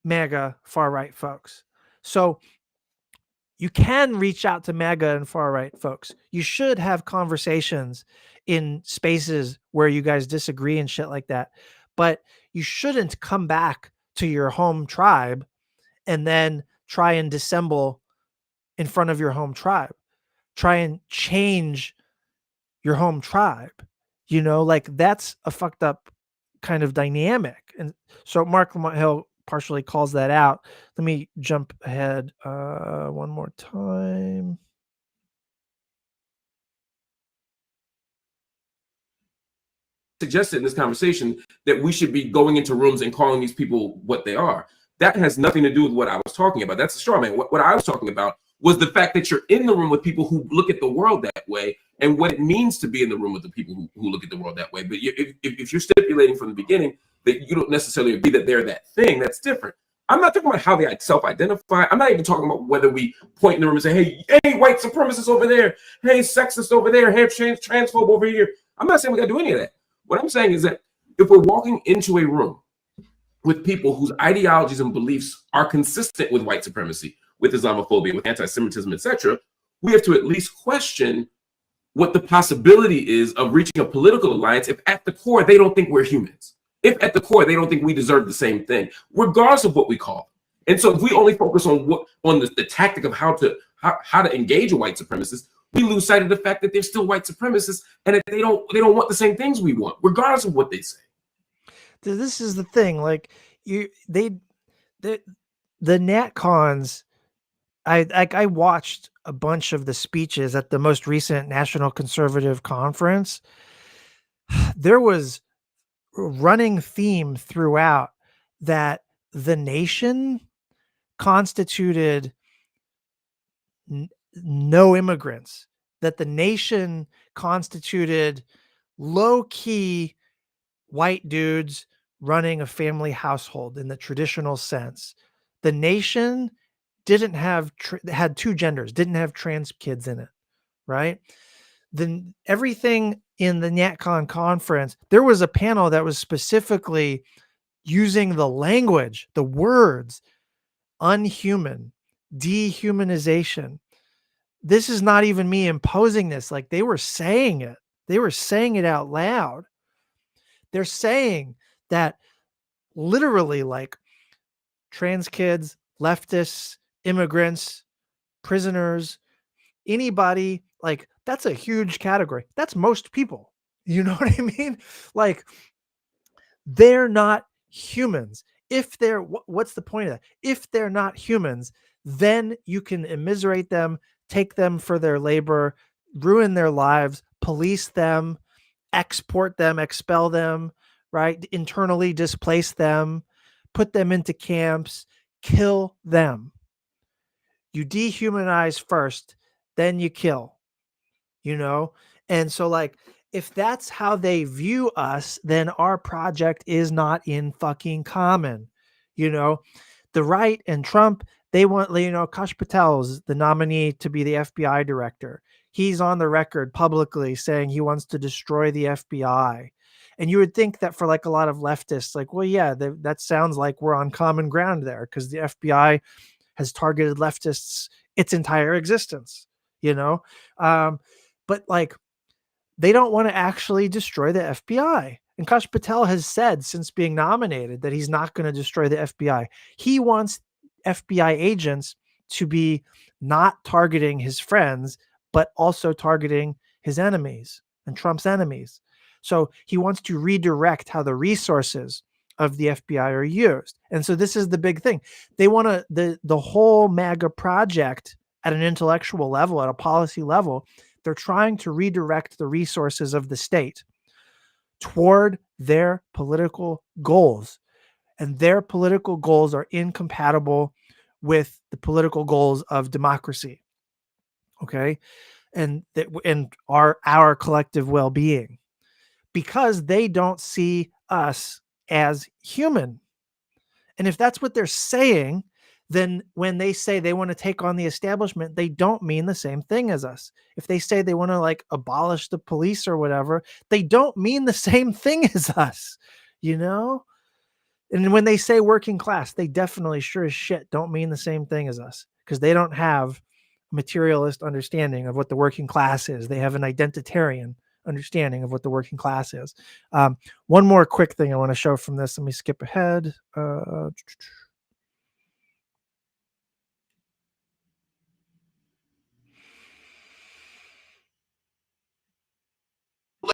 MAGA far-right folks. So you can reach out to MAGA and far-right folks. You should have conversations in spaces where you guys disagree and shit like that. But you shouldn't come back to your home tribe and then try and dissemble in front of your home tribe. Try and change your home tribe. You know, like that's a fucked up kind of dynamic. And so Mark Lamont Hill partially calls that out. Let me jump ahead one more time. Suggested in this conversation that we should be going into rooms and calling these people what they are. That has nothing to do with what I was talking about. That's a straw man. What I was talking about was the fact that you're in the room with people who look at the world that way and what it means to be in the room with the people who look at the world that way. But if you're stipulating from the beginning that you don't necessarily agree that they're that thing, that's different. I'm not talking about how they self-identify. I'm not even talking about whether we point in the room and say, hey, white supremacist over there. Hey, sexist over there. Hey, transphobe over here. I'm not saying we got to do any of that. What I'm saying is that if we're walking into a room with people whose ideologies and beliefs are consistent with white supremacy, with Islamophobia, with anti-Semitism, etc., we have to at least question what the possibility is of reaching a political alliance if at the core they don't think we're humans. If at the core they don't think we deserve the same thing, regardless of what we call them. And so if we only focus on the tactic of how to engage a white supremacist, we lose sight of the fact that they're still white supremacists and that they don't want the same things we want, regardless of what they say. This is the thing, like the NatCons. I watched a bunch of the speeches at the most recent National Conservative Conference. There was a running theme throughout that the nation constituted no immigrants, that the nation constituted low-key white dudes running a family household in the traditional sense. The nation didn't have had two genders, didn't have trans kids in it, right? Then everything in the NatCon conference, there was a panel that was specifically using the language, the words, unhuman, dehumanization. This is not even me imposing this. Like they were saying it. They were saying it out loud. They're saying that literally like trans kids, leftists, immigrants, prisoners, anybody, like that's a huge category. That's most people. You know what I mean? Like they're not humans. If they're, what's the point of that? If they're not humans, then you can immiserate them, take them for their labor, ruin their lives, police them, export them, expel them, right? Internally displace them, put them into camps, kill them. You dehumanize first, then you kill, you know? And so like, if that's how they view us, then our project is not in fucking common. You know, the right and Trump, they want, you know, Kash Patel's the nominee to be the FBI director. He's on the record publicly saying he wants to destroy the FBI. And you would think that for like a lot of leftists, like, well, yeah, that sounds like we're on common ground there because the FBI has targeted leftists its entire existence, you know? But like, they don't want to actually destroy the FBI. And Kash Patel has said since being nominated that he's not going to destroy the FBI. He wants FBI agents to be not targeting his friends, but also targeting his enemies and Trump's enemies. So he wants to redirect how the resources of the FBI are used. And so this is the big thing. They want to, the whole MAGA project at an intellectual level, at a policy level, they're trying to redirect the resources of the state toward their political goals. And their political goals are incompatible with the political goals of democracy. Okay. And our collective well-being. because they don't see us as human. And if that's what they're saying, then when they say they want to take on the establishment, they don't mean the same thing as us. If they say they want to like abolish the police or whatever, they don't mean the same thing as us, you know? And when they say working class, they definitely sure as shit don't mean the same thing as us, because they don't have a materialist understanding of what the working class is. They have an identitarian understanding of what the working class is. One more quick thing I want to show from this. Let me skip ahead.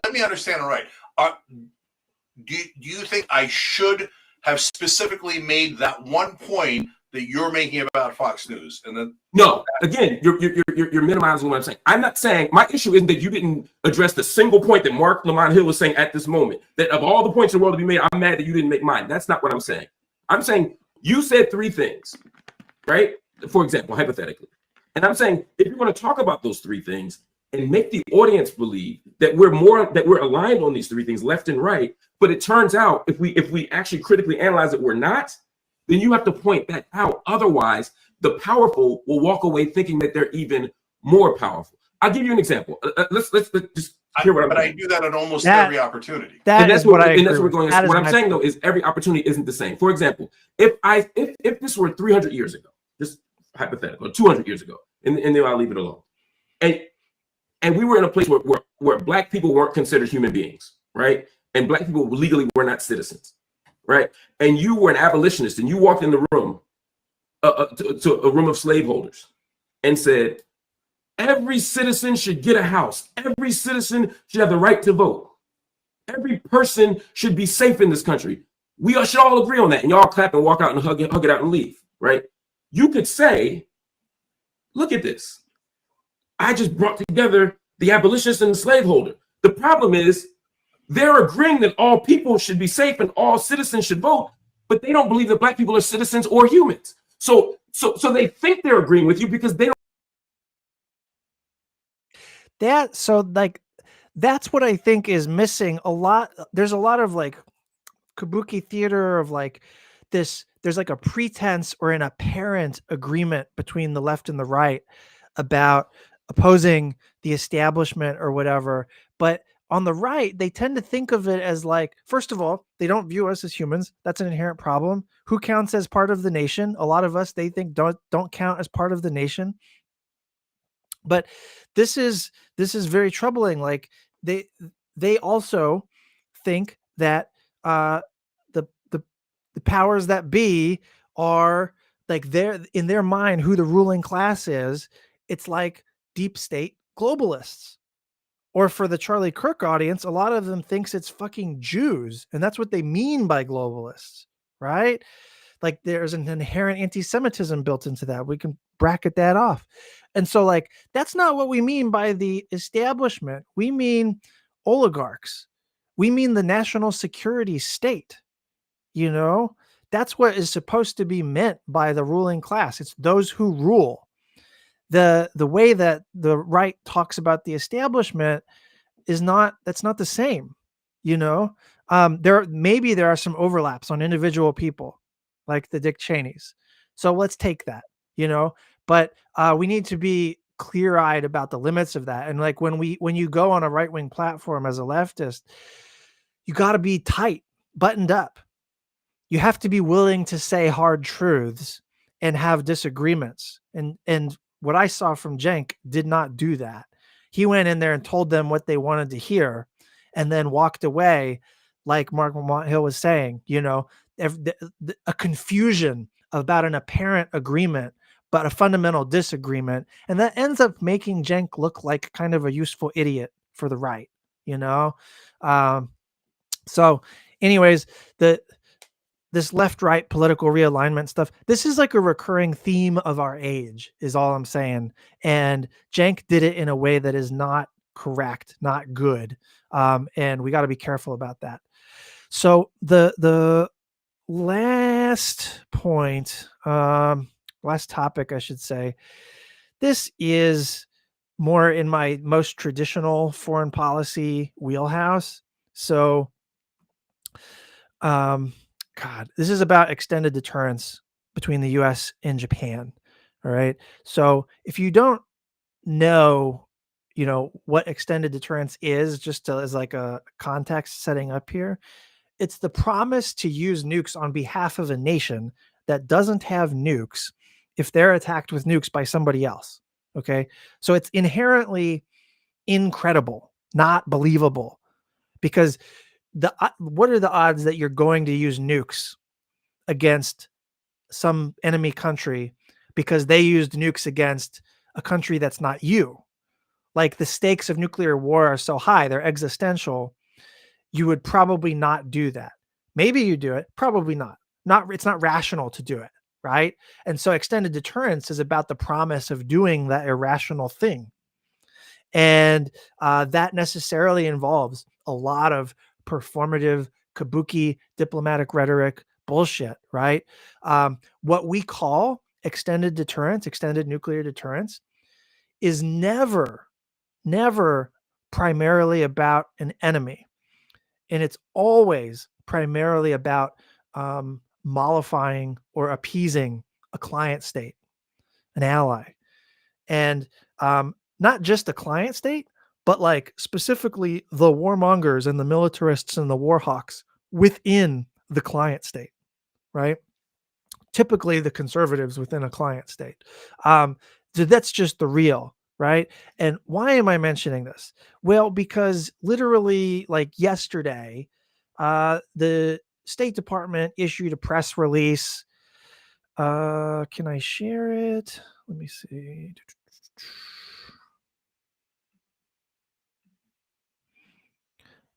Let me understand it right. Do you think I should have specifically made that one point that you're making about Fox News? And then no, again, you're minimizing what I'm saying. I'm not saying, my issue isn't that you didn't address the single point that Mark Lamont Hill was saying at this moment. That of all the points in the world to be made, I'm mad that you didn't make mine. That's not what I'm saying. I'm saying you said three things, right? For example, hypothetically. And I'm saying if you want to talk about those three things and make the audience believe that we're aligned on these three things, left and right, but it turns out if we actually critically analyze it, we're not, then you have to point that out. Otherwise, the powerful will walk away thinking that they're even more powerful. I'll give you an example. Let's just hear what I'm saying. I do that at almost every opportunity. That's what we're going. What I'm saying though is every opportunity isn't the same. For example, if this were 300 years ago, just hypothetical, or 200 years ago, and then I'll leave it alone, and we were in a place where Black people weren't considered human beings, right? And Black people legally were not citizens, right? And you were an abolitionist, and you walked in the room, to a room of slaveholders, and said, every citizen should get a house. Every citizen should have the right to vote. Every person should be safe in this country. We should all agree on that. And y'all clap and walk out and hug it out and leave, right? You could say, look at this. I just brought together the abolitionist and the slaveholder. The problem is they're agreeing that all people should be safe and all citizens should vote, but they don't believe that Black people are citizens or humans. So they think they're agreeing with you because they don't. That's what I think is missing a lot. There's a lot of like kabuki theater of like this. There's like a pretense or an apparent agreement between the left and the right about opposing the establishment or whatever. But on the right, they tend to think of it as like, first of all, they don't view us as humans. That's an inherent problem. Who counts as part of the nation? A lot of us, they think don't count as part of the nation. But this is very troubling. Like they also think that the powers that be are like, they're in their mind who the ruling class is. It's like deep state globalists. Or for the Charlie Kirk audience, a lot of them thinks it's fucking Jews, and that's what they mean by globalists, right? Like there's an inherent anti-Semitism built into that. We can bracket that off. And so like, that's not what we mean by the establishment. We mean oligarchs. We mean the national security state. You know, that's what is supposed to be meant by the ruling class. It's those who rule. The way that the right talks about the establishment that's not the same. You know, there are some overlaps on individual people, like the Dick Cheneys. So let's take that, you know, but we need to be clear-eyed about the limits of that. And like when you go on a right-wing platform as a leftist, you got to be tight, buttoned up. You have to be willing to say hard truths and have disagreements. And what I saw from Cenk did not do that. He went in there and told them what they wanted to hear and then walked away, like Mark Lamont Hill was saying, you know, a confusion about an apparent agreement, but a fundamental disagreement. And that ends up making Cenk look like kind of a useful idiot for the right, you know? So anyways, this left-right political realignment stuff, this is like a recurring theme of our age, is all I'm saying. And Cenk did it in a way that is not correct, not good. And we got to be careful about that. So the last point, last topic, I should say, this is more in my most traditional foreign policy wheelhouse. So, God, this is about extended deterrence between the US and Japan. All right. So if you don't know, what extended deterrence is, just as like a context setting up here, it's the promise to use nukes on behalf of a nation that doesn't have nukes if they're attacked with nukes by somebody else. Okay. So it's inherently incredible, not believable, because what are the odds that you're going to use nukes against some enemy country because they used nukes against a country that's not you? Like, the stakes of nuclear war are so high, they're existential. You would probably not do that. Maybe you do it, probably not. It's not rational to do it, right? And so extended deterrence is about the promise of doing that irrational thing. And that necessarily involves a lot of performative, kabuki diplomatic rhetoric bullshit, right? What we call extended deterrence, extended nuclear deterrence, is never primarily about an enemy. And it's always primarily about mollifying or appeasing a client state, an ally. And not just the client state, but like specifically the warmongers and the militarists and the warhawks within the client state, right? Typically the conservatives within a client state. So that's just the real, right? And why am I mentioning this? Well, because literally like yesterday, the State Department issued a press release. Can I share it? Let me see.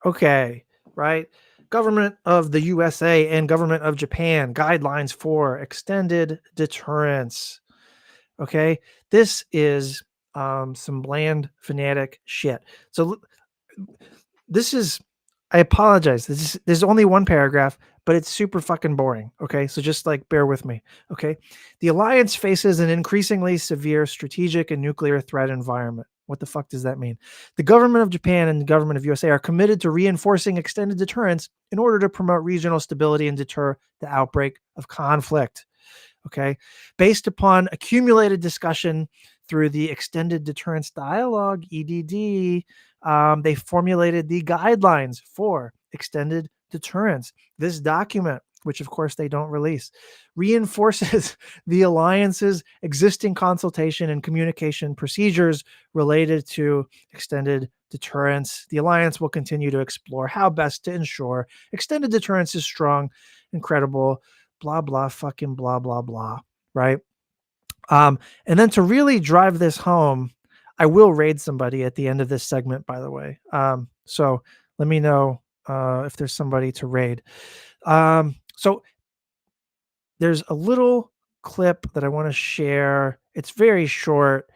Okay, right. Government of the USA and government of Japan guidelines for extended deterrence. Okay, this is some bland fanatic shit. So this is, I apologize. There's only one paragraph, but it's super fucking boring. Okay, so just like bear with me. Okay, the alliance faces an increasingly severe strategic and nuclear threat environment. What the fuck does that mean? The government of Japan and the government of USA are committed to reinforcing extended deterrence in order to promote regional stability and deter the outbreak of conflict. Okay, based upon accumulated discussion through the Extended Deterrence Dialogue, EDD, they formulated the guidelines for extended deterrence. This document, which of course they don't release, reinforces the alliance's existing consultation and communication procedures related to extended deterrence. The alliance will continue to explore how best to ensure extended deterrence is strong and credible, blah, blah, fucking blah, blah, blah, right? And then to really drive this home, I will raid somebody at the end of this segment, by the way. So let me know if there's somebody to raid. So there's a little clip that I want to share. It's very short.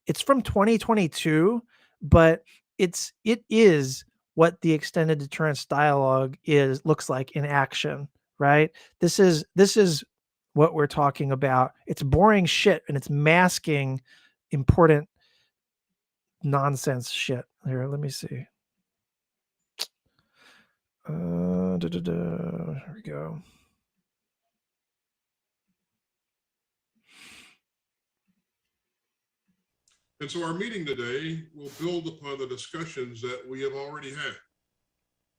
It's from 2022, but it is what the extended deterrence dialogue looks like in action, right? This is what we're talking about. It's boring shit and it's masking important nonsense shit. Here, let me see. Here we go. And so our meeting today will build upon the discussions that we have already had,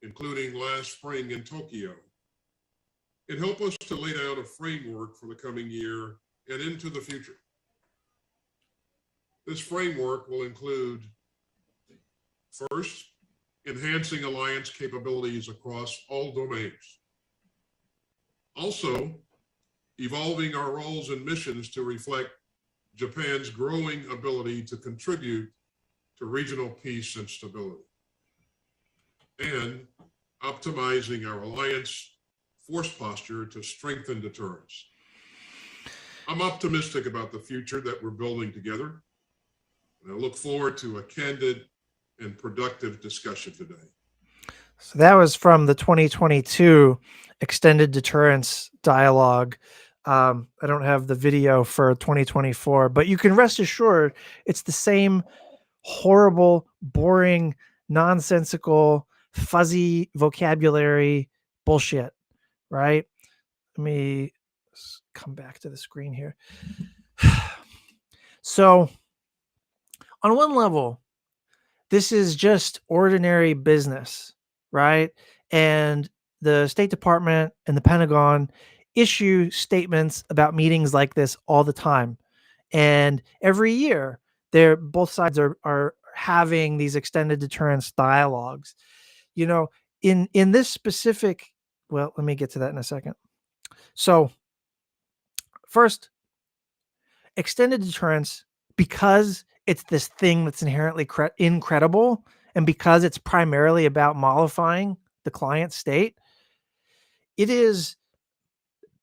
including last spring in Tokyo, and help us to lay down a framework for the coming year and into the future. This framework will include, first, enhancing alliance capabilities across all domains. Also, evolving our roles and missions to reflect Japan's growing ability to contribute to regional peace and stability. And optimizing our alliance force posture to strengthen deterrence. I'm optimistic about the future that we're building together, and I look forward to a candid and productive discussion today. So that was from the 2022 Extended Deterrence Dialogue. I don't have the video for 2024, but you can rest assured it's the same horrible, boring, nonsensical, fuzzy vocabulary bullshit, right? Let me come back to the screen here. So on one level, this is just ordinary business, right? And the State Department and the Pentagon issue statements about meetings like this all the time. And every year, both sides are having these extended deterrence dialogues. You know, in this specific, well, let me get to that in a second. So first, extended deterrence, because it's this thing that's inherently incredible, and because it's primarily about mollifying the client state, it is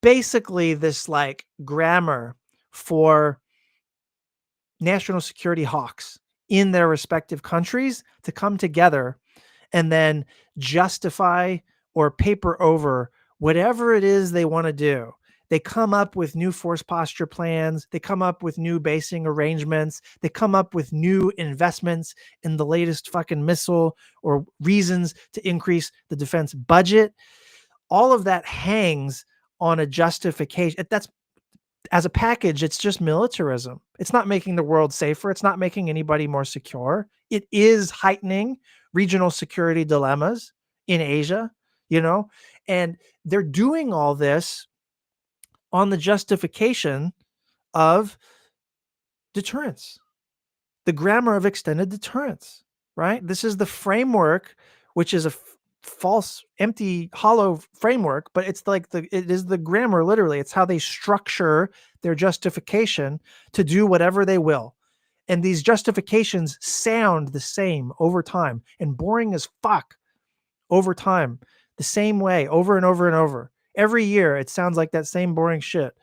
basically this like grammar for national security hawks in their respective countries to come together and then justify or paper over whatever it is they want to do. They come up with new force posture plans. They come up with new basing arrangements. They come up with new investments in the latest fucking missile or reasons to increase the defense budget. All of that hangs on a justification. That's, as a package, it's just militarism. It's not making the world safer. It's not making anybody more secure. It is heightening regional security dilemmas in Asia, you know, and they're doing all this on the justification of deterrence, the grammar of extended deterrence, right? This is the framework, which is a false, empty, hollow framework, but it's like it is the grammar, literally. It's how they structure their justification to do whatever they will. And these justifications sound the same over time and boring as fuck over time, the same way over and over and over. Every year, it sounds like that same boring shit.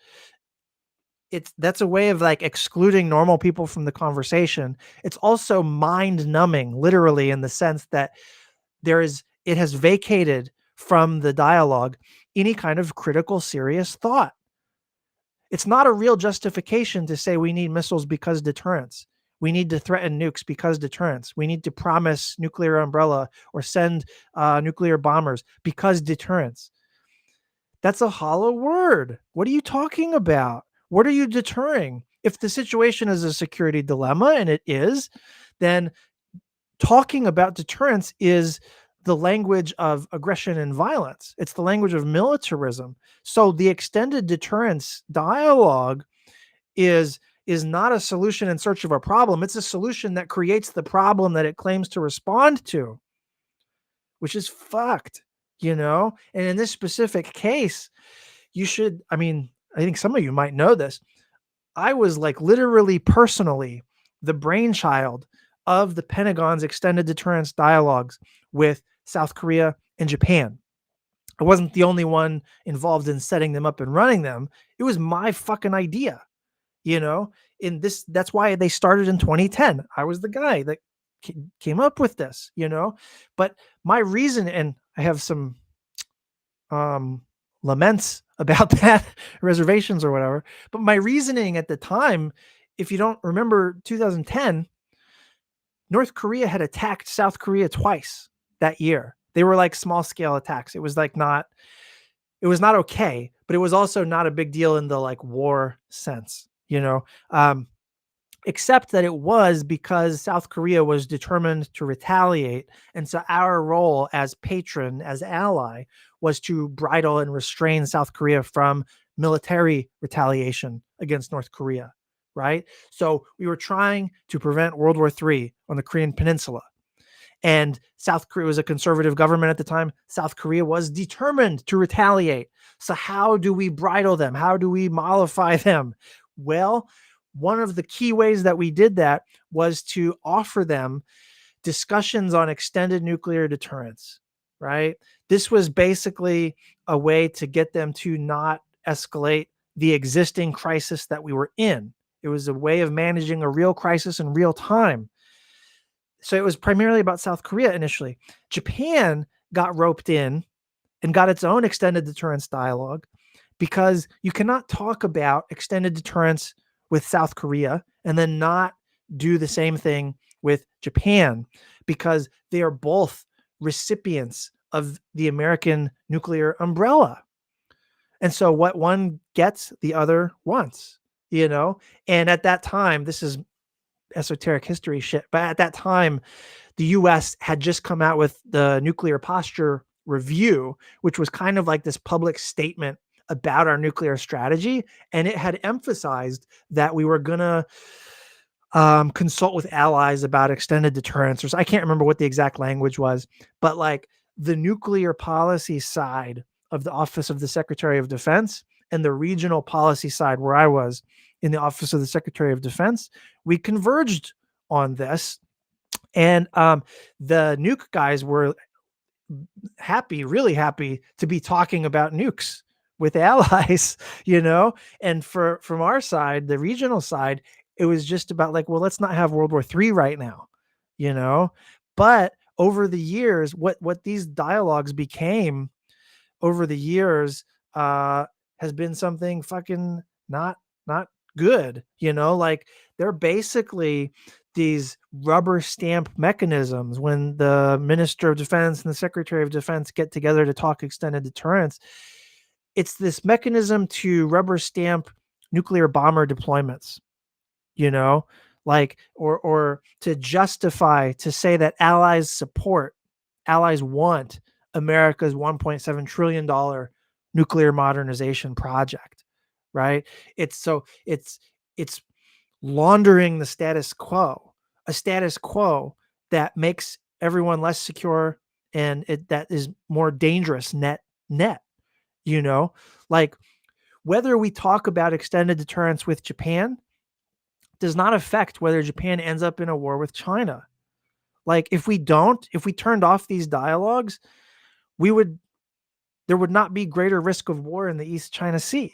That's a way of like excluding normal people from the conversation. It's also mind numbing, literally, in the sense that it has vacated from the dialogue any kind of critical, serious thought. It's not a real justification to say we need missiles because deterrence. We need to threaten nukes because deterrence. We need to promise nuclear umbrella or send nuclear bombers because deterrence. That's a hollow word. What are you talking about? What are you deterring? If the situation is a security dilemma, and it is, then talking about deterrence is the language of aggression and violence. It's the language of militarism. So the extended deterrence dialogue is not a solution in search of a problem. It's a solution that creates the problem that it claims to respond to, which is fucked, you know? And in this specific case, I think some of you might know this. I was like literally personally the brainchild of the Pentagon's extended deterrence dialogues with South Korea and Japan. I wasn't the only one involved in setting them up and running them. It was my fucking idea, you know, that's why they started in 2010. I was the guy that came up with this, you know, but my reason, and I have some laments about that, reservations or whatever, but my reasoning at the time, if you don't remember 2010, North Korea had attacked South Korea twice that year. They were like small scale attacks. It was not okay, but it was also not a big deal in the like war sense, you know, except that it was because South Korea was determined to retaliate. And so our role as patron, as ally, was to bridle and restrain South Korea from military retaliation against North Korea, right? So we were trying to prevent World War III on the Korean Peninsula. And South Korea was a conservative government at the time. South Korea was determined to retaliate. So how do we bridle them? How do we mollify them? Well, one of the key ways that we did that was to offer them discussions on extended nuclear deterrence, right? This was basically a way to get them to not escalate the existing crisis that we were in. It was a way of managing a real crisis in real time. So it was primarily about South Korea initially. Japan got roped in and got its own extended deterrence dialogue, because you cannot talk about extended deterrence with South Korea and then not do the same thing with Japan, because they are both recipients of the American nuclear umbrella. And so what one gets, the other wants, you know? And at that time, this is esoteric history shit, but at that time, the US had just come out with the Nuclear Posture Review, which was kind of like this public statement about our nuclear strategy. And it had emphasized that we were going to consult with allies about extended deterrence, or I can't remember what the exact language was, but like the nuclear policy side of the Office of the Secretary of Defense and the regional policy side, where I was in the Office of the Secretary of Defense, we converged on this. And the nuke guys were happy, really happy to be talking about nukes with allies, you know? And from our side, the regional side, it was just about like, well, let's not have World War III right now, you know? But over the years, what these dialogues became over the years has been something fucking not good, you know? Like they're basically these rubber stamp mechanisms. When the Minister of Defense and the Secretary of Defense get together to talk extended deterrence, it's this mechanism to rubber stamp nuclear bomber deployments, you know, like, or to justify, to say that allies want America's $1.7 trillion nuclear modernization project, right? It's laundering the status quo, a status quo that makes everyone less secure and that is more dangerous net, you know, like whether we talk about extended deterrence with Japan does not affect whether Japan ends up in a war with China. Like if we turned off these dialogues, there would not be greater risk of war in the East China Sea.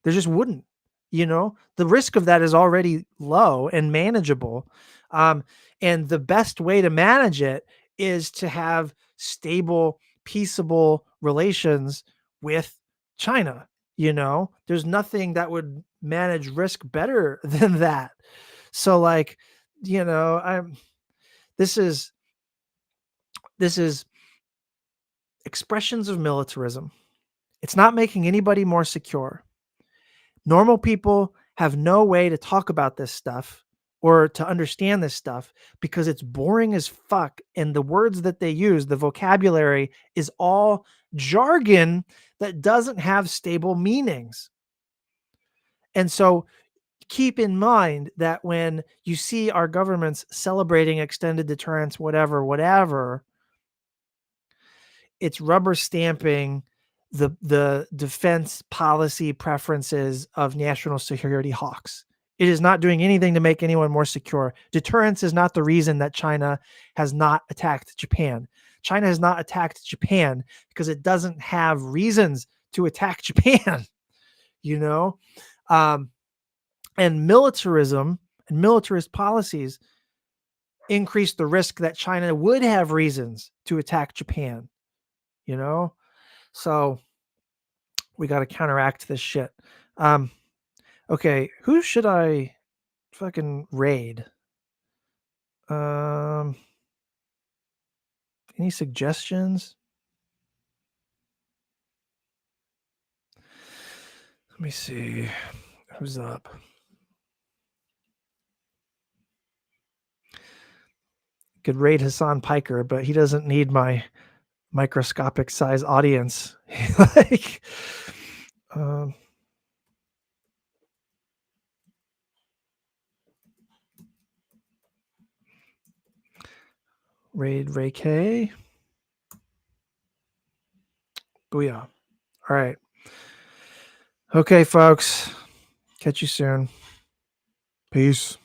There just wouldn't, you know, the risk of that is already low and manageable. And the best way to manage it is to have stable, peaceable relations with China. You know, there's nothing that would manage risk better than that. So like, you know, this is expressions of militarism. It's not making anybody more secure. Normal people have no way to talk about this stuff or to understand this stuff because it's boring as fuck. And the words that they use, the vocabulary, is all jargon that doesn't have stable meanings. And so keep in mind that when you see our governments celebrating extended deterrence, whatever, it's rubber stamping the defense policy preferences of national security hawks. It is not doing anything to make anyone more secure. Deterrence is not the reason that China has not attacked Japan. China has not attacked Japan because it doesn't have reasons to attack Japan, you know? And militarism and militarist policies increase the risk that China would have reasons to attack Japan, you know? So we got to counteract this shit. Okay, who should I fucking raid? Any suggestions? Let me see. Who's up? Could raid Hassan Piker, but he doesn't need my microscopic size audience. Like, raid Ray K. Booyah. All right. Okay, folks. Catch you soon. Peace.